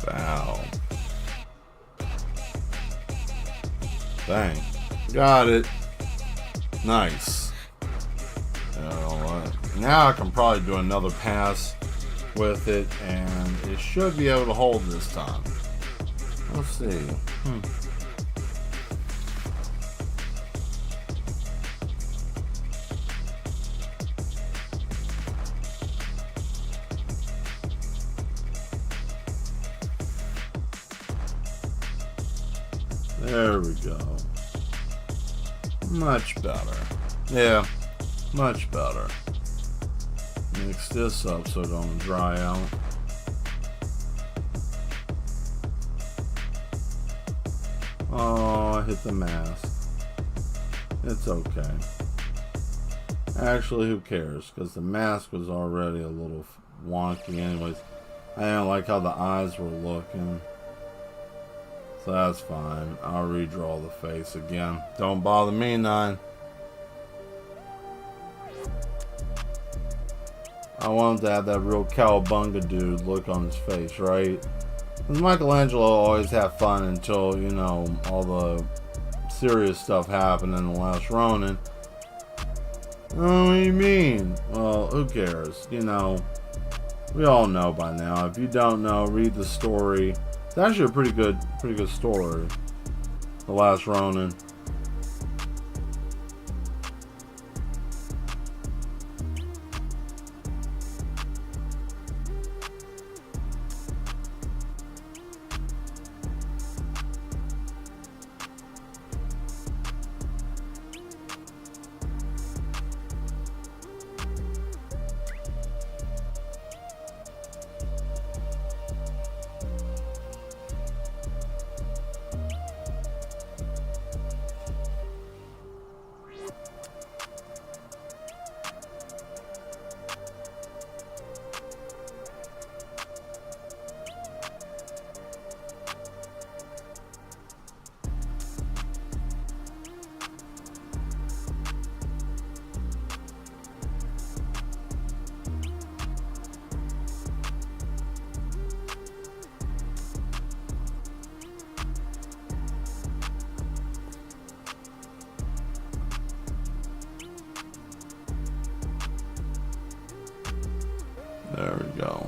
Bow. Bang. Got it. Nice. You know what? Now I can probably do another pass with it, and it should be able to hold this time. Let's see. There we go. Much better. Yeah, much better. Mix this up so it don't dry out. Oh, I hit the mask. It's okay. Actually, who cares? Because the mask was already a little wonky anyways. I didn't like how the eyes were looking. So that's fine. I'll redraw the face again. Don't bother me, 9. I wanted to have that real cowabunga dude look on his face, right? Because Michelangelo always had fun until, you know, all the serious stuff happened in The Last Ronin. Oh, what do you mean? Well, who cares? You know, we all know by now. If you don't know, read the story. It's actually a pretty good story. The Last Ronin. There we go.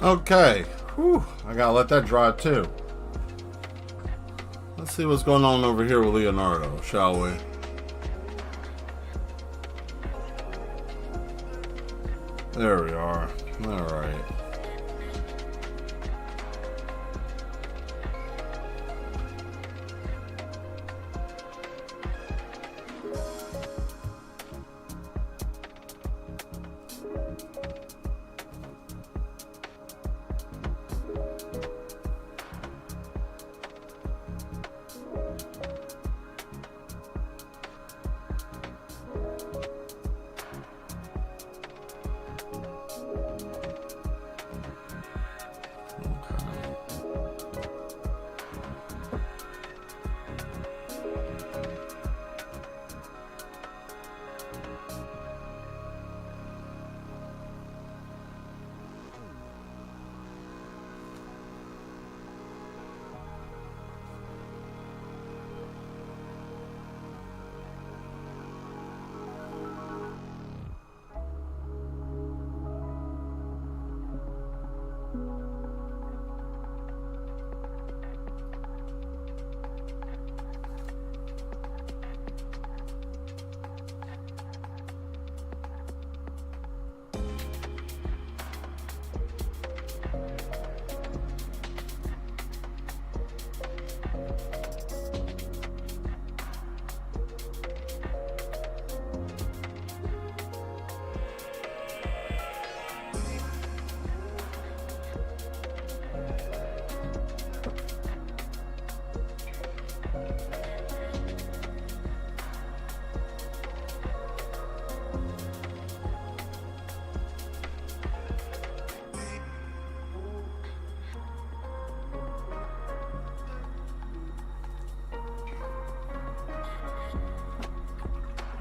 Okay. Whew. I gotta let that dry too. Let's see what's going on over here with Leonardo, shall we? There we are. Alright.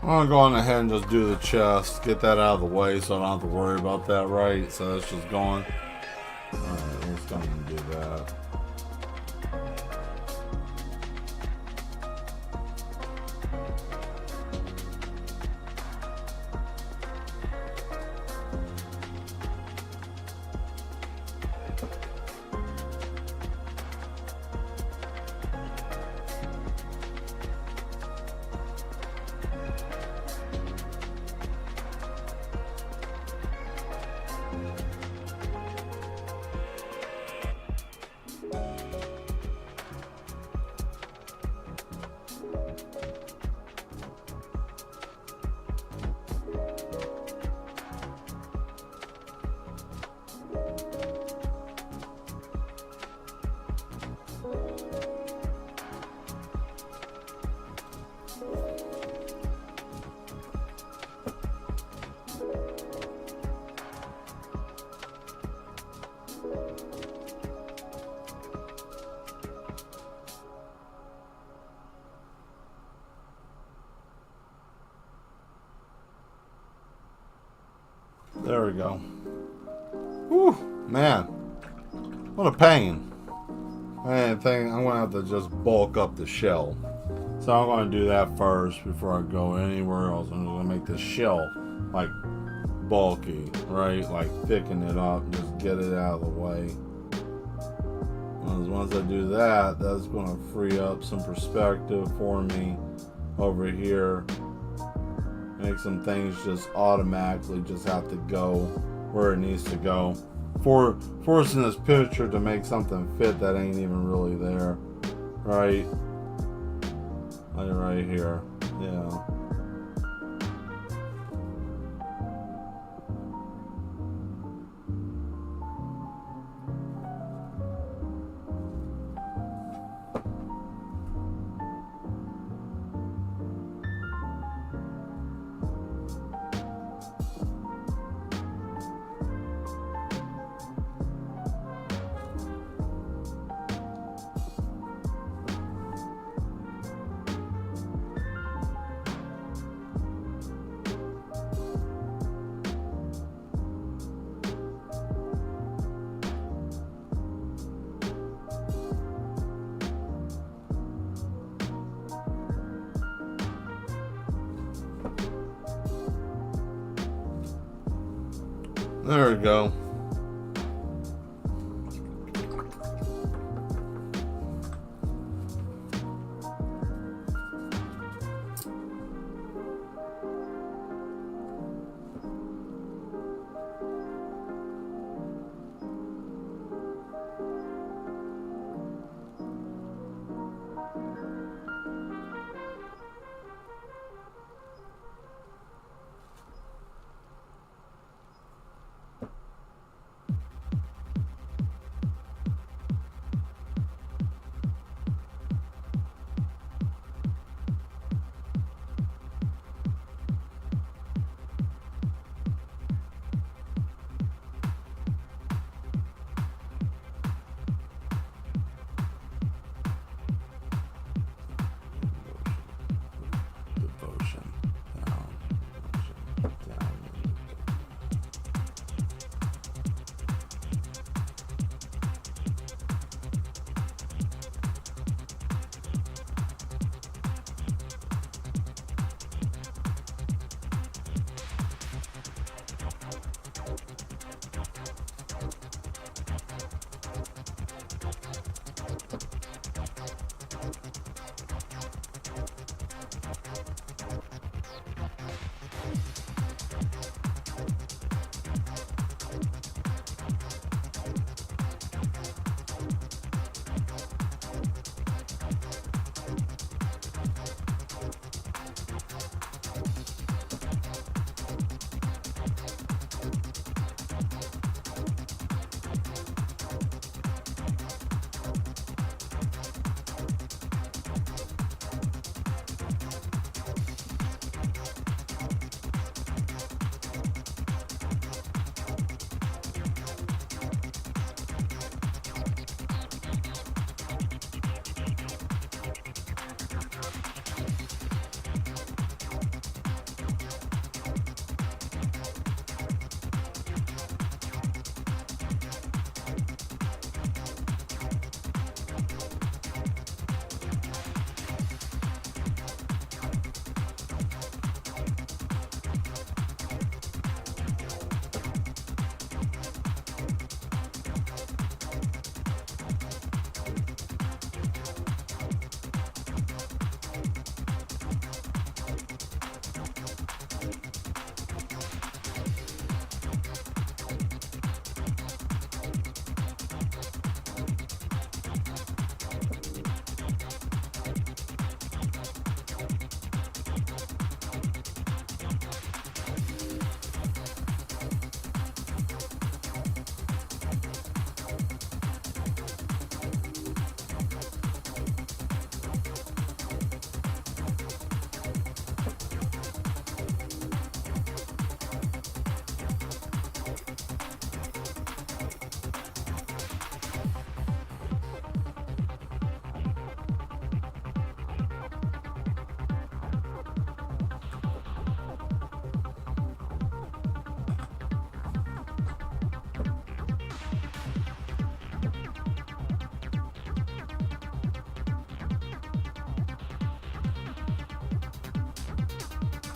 I'm gonna go on ahead and just do the chest, get that out of the way so I don't have to worry about that, right? So that's just going. Alright, let's go ahead and do that. There we go. Whew, man. What a pain. I'm gonna have to just bulk up the shell. So I'm gonna do that first before I go anywhere else. I'm just gonna make the shell like bulky, right? Like thicken it up, just get it out of the way. Once I do that, that's gonna free up some perspective for me over here. Make some things just automatically just have to go where it needs to go. Forcing this picture to make something fit that ain't even really there, right? Like right here, yeah. There we go.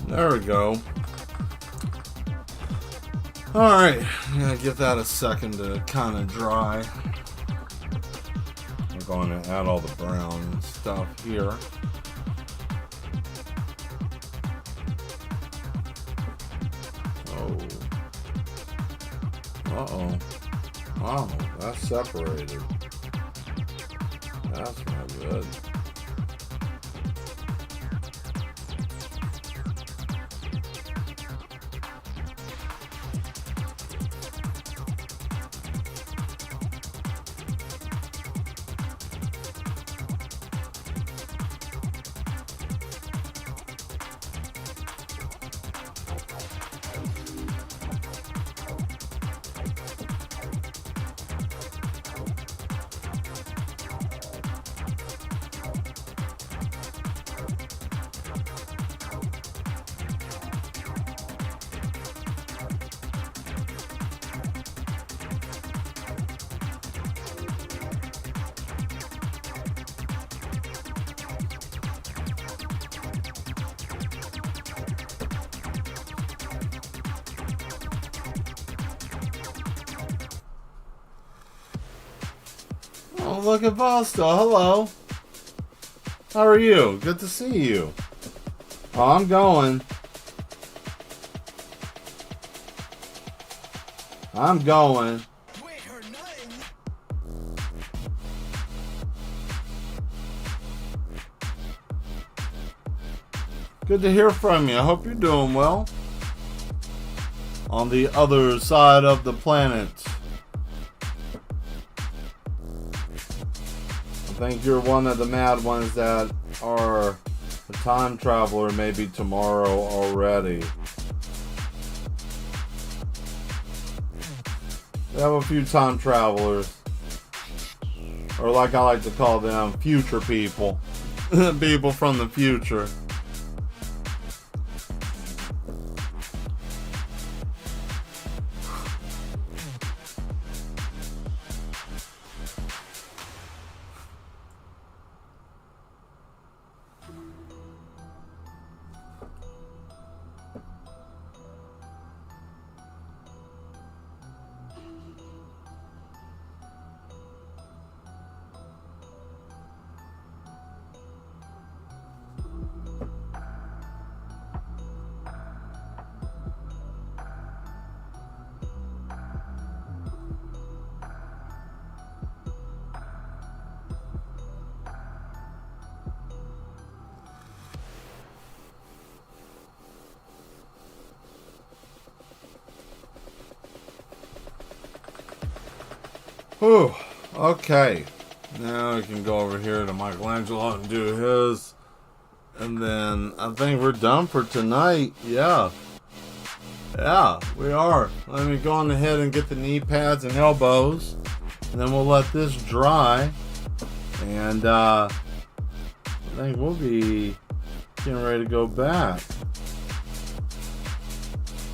There we go. Alright, I'm gonna give that a second to kind of dry. I'm going to add all the brown stuff here. Oh. Uh-oh. Wow, that's separated. That's not good. Oh, look at Basta. Hello. How are you? Good to see you. Oh, I'm going. I'm going. Good to hear from you. I hope you're doing well. On the other side of the planet. I think you're one of the mad ones that are a time traveler maybe tomorrow already. We have a few time travelers. Or like I like to call them, future people. People from the future. Whew. Okay. Now we can go over here to Michelangelo and do his. And then I think we're done for tonight. Yeah. Yeah, we are. Let me go on ahead and get the knee pads and elbows. And then we'll let this dry. And I think we'll be getting ready to go back.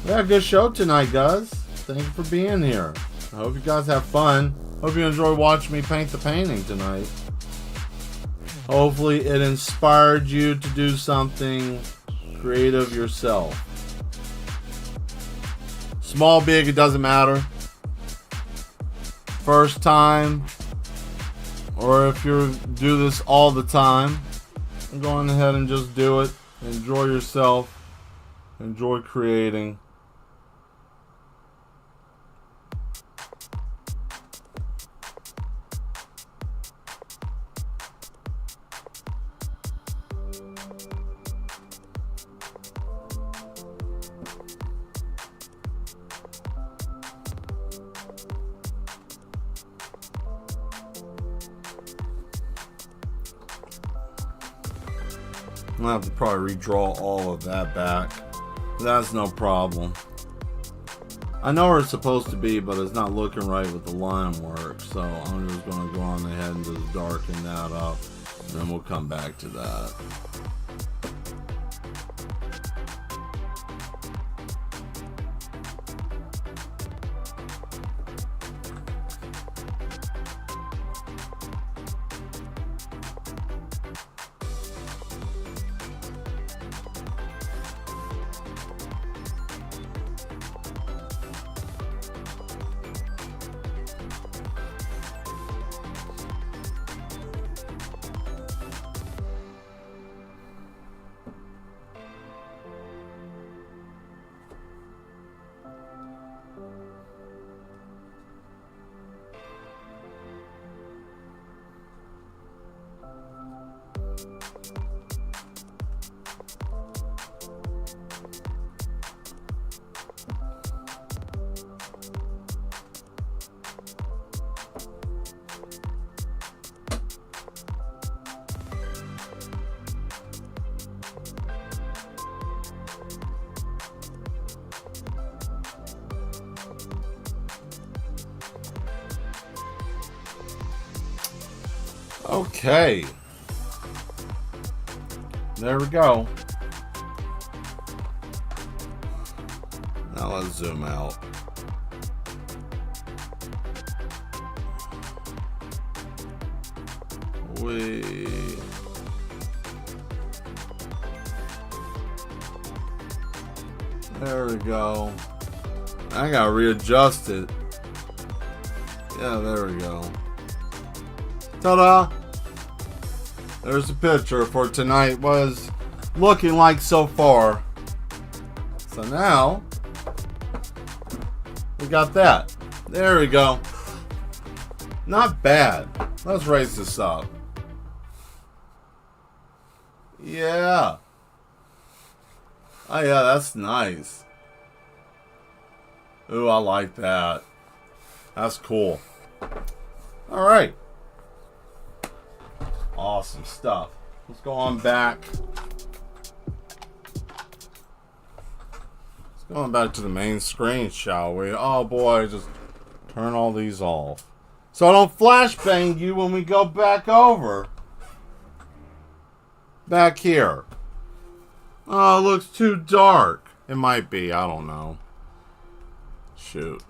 We had a good show tonight, guys. Thank you for being here. I hope you guys have fun. Hope you enjoy watching me paint the painting tonight. Hopefully it inspired you to do something creative yourself. Small, big, it doesn't matter. First time, or if you do this all the time, go on ahead and just do it. Enjoy yourself. Enjoy creating. I'll have to probably redraw all of that back. That's no problem. I know where it's supposed to be, but it's not looking right with the line work. So I'm just going to go on ahead and just darken that up. And then we'll come back to that. Okay. There we go. Now let's zoom out. There we go. I gotta readjust it. Yeah, there we go. Ta-da! There's a picture for tonight. Was looking like so far. So now we got that. There we go. Not bad. Let's raise this up. Yeah. Oh yeah, that's nice. Ooh, I like that. That's cool. Alright. Awesome stuff. Let's go on back. Let's go on back to the main screen, shall we? Oh boy, just turn all these off. So I don't flashbang you when we go back over. Back here. Oh, it looks too dark. It might be, I don't know. Shoot.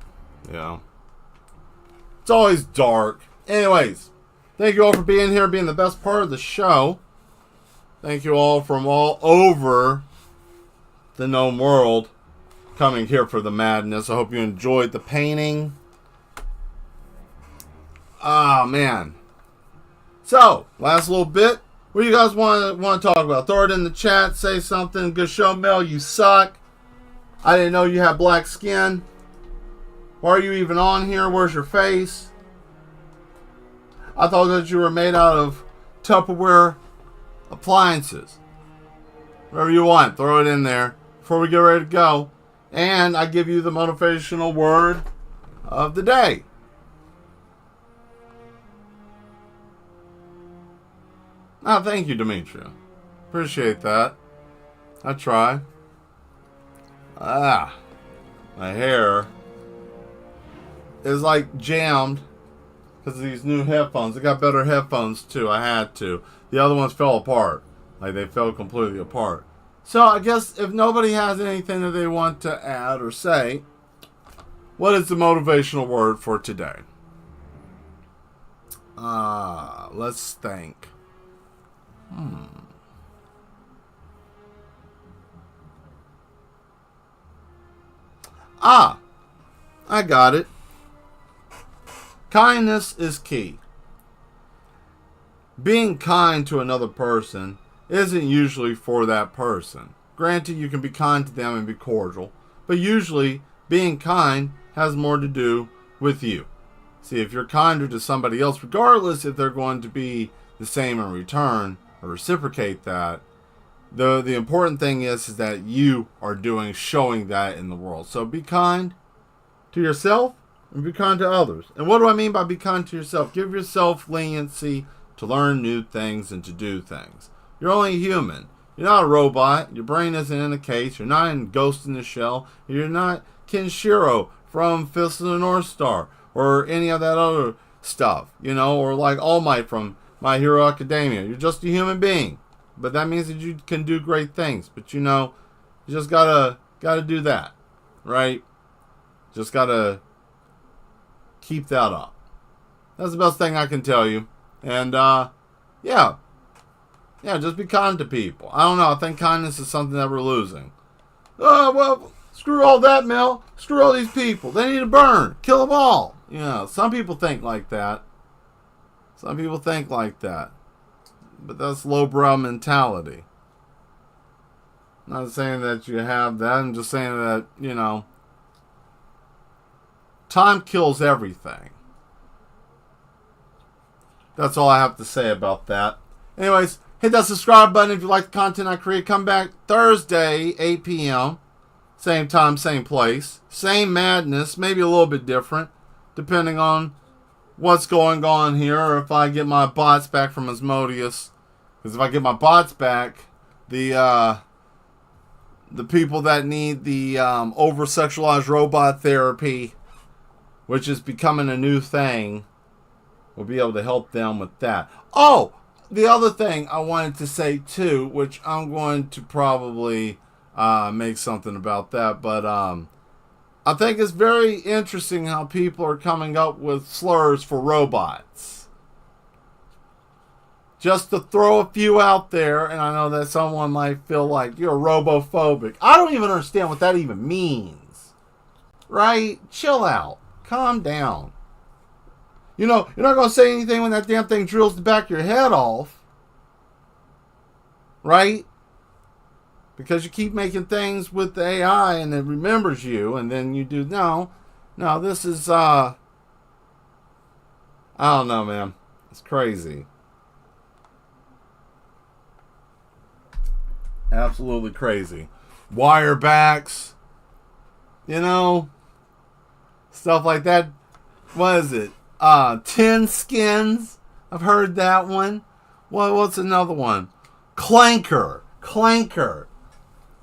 Yeah. It's always dark. Anyways, thank you all for being here, being the best part of the show. Thank you all from all over the known world coming here for the madness. I hope you enjoyed the painting. Ah, man. So, last little bit. What do you guys want to talk about? Throw it in the chat. Say something. Good show, Mel. You suck. I didn't know you had black skin. Why are you even on here? Where's your face? I thought that you were made out of Tupperware appliances. Whatever you want, throw it in there before we get ready to go. And I give you the motivational word of the day. Oh, thank you, Demetria. Appreciate that. I try. Ah, my hair is like jammed because of these new headphones. I got better headphones too. I had to. The other ones fell apart. Like they fell completely apart. So I guess if nobody has anything that they want to add or say, what is the motivational word for today? Let's think. I got it. Kindness is key. Being kind to another person isn't usually for that person. Granted, you can be kind to them and be cordial, but usually being kind has more to do with you. See, if you're kinder to somebody else, regardless if they're going to be the same in return or reciprocate that, the important thing is that you are showing that in the world. So be kind to yourself and be kind to others. And what do I mean by be kind to yourself? Give yourself leniency to learn new things and to do things. You're only human. You're not a robot. Your brain isn't in a case. You're not in Ghost in the Shell. You're not Kenshiro from Fist of the North Star or any of that other stuff, or like All Might from My Hero Academia. You're just a human being. But that means that you can do great things. But you just gotta do that, right? Just gotta keep that up. That's the best thing I can tell you. And yeah, just be kind to people. I don't know. I think kindness is something that we're losing. Oh well, screw all that, Mel. Screw all these people. They need to burn. Kill them all. Some people think like that. Some people think like that. But that's lowbrow mentality. I'm not saying that you have that. I'm just saying that, time kills everything. That's all I have to say about that. Anyways, hit that subscribe button if you like the content I create. Come back Thursday, 8 p.m. Same time, same place. Same madness, maybe a little bit different, depending on what's going on here, or if I get my bots back from Asmodeus. Because if I get my bots back, the people that need the over-sexualized robot therapy, which is becoming a new thing, will be able to help them with that. Oh, the other thing I wanted to say too, which I'm going to probably make something about that, but I think it's very interesting how people are coming up with slurs for robots. Just to throw a few out there, and I know that someone might feel like you're robophobic. I don't even understand what that even means. Right? Chill out. Calm down. You know, you're not going to say anything when that damn thing drills the back of your head off. Right? Because you keep making things with the AI and it remembers you, and then you do, no, this is, I don't know, man. It's crazy. Absolutely crazy. Wire backs, you know, stuff like that. What is it? Tin skins. I've heard that one. What's another one? Clanker.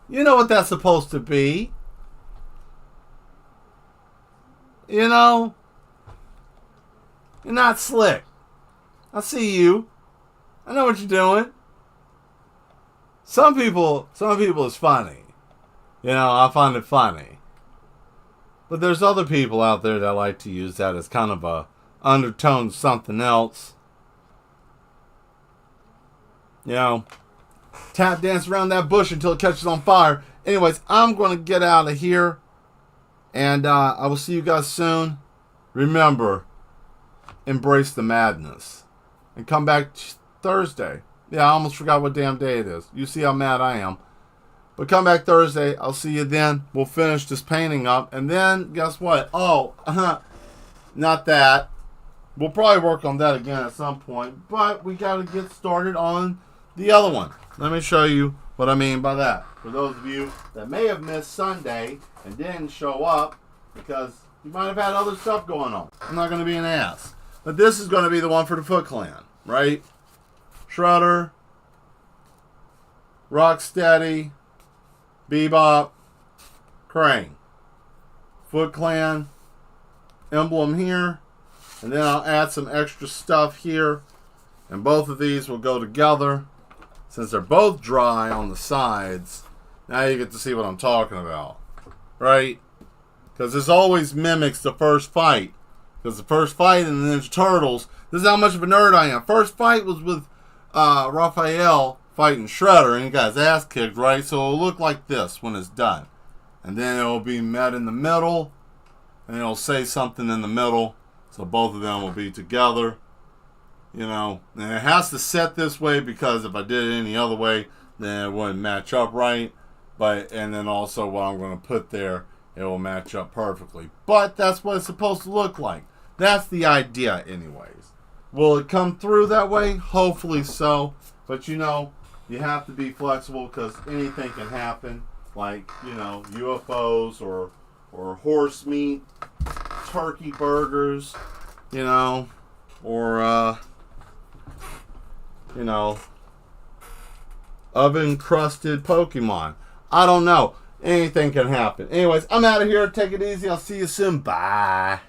You know what that's supposed to be. You know? You're not slick. I see you. I know what you're doing. Some people is funny. You know, I find it funny. But there's other people out there that like to use that as kind of a undertone to something else. You know, tap dance around that bush until it catches on fire. Anyways, I'm going to get out of here. And I will see you guys soon. Remember, embrace the madness. And come back Thursday. Yeah, I almost forgot what damn day it is. You see how mad I am. But come back Thursday. I'll see you then. We'll finish this painting up. And then, guess what? Oh, not that. We'll probably work on that again at some point. But we got to get started on the other one. Let me show you what I mean by that. For those of you that may have missed Sunday and didn't show up because you might have had other stuff going on. I'm not going to be an ass. But this is going to be the one for the Foot Clan, right? Shredder, Rocksteady, Bebop, Krang. Foot Clan emblem here. And then I'll add some extra stuff here. And both of these will go together. Since they're both dry on the sides, now you get to see what I'm talking about. Right? Because this always mimics the first fight. Because the first fight in the Ninja Turtles, this is how much of a nerd I am. First fight was with Raphael fighting Shredder, and he got his ass kicked, right? So it'll look like this when it's done. And then it'll be met in the middle, and it'll say something in the middle, so both of them will be together. You know, and it has to set this way because if I did it any other way, then it wouldn't match up right. And then also what I'm going to put there, it will match up perfectly. But that's what it's supposed to look like. That's the idea anyways. Will it come through that way? Hopefully so. But you know, you have to be flexible because anything can happen. Like, you know, UFOs or horse meat, turkey burgers, you know, or, you know, oven-crusted Pokemon. I don't know. Anything can happen. Anyways, I'm out of here. Take it easy. I'll see you soon. Bye.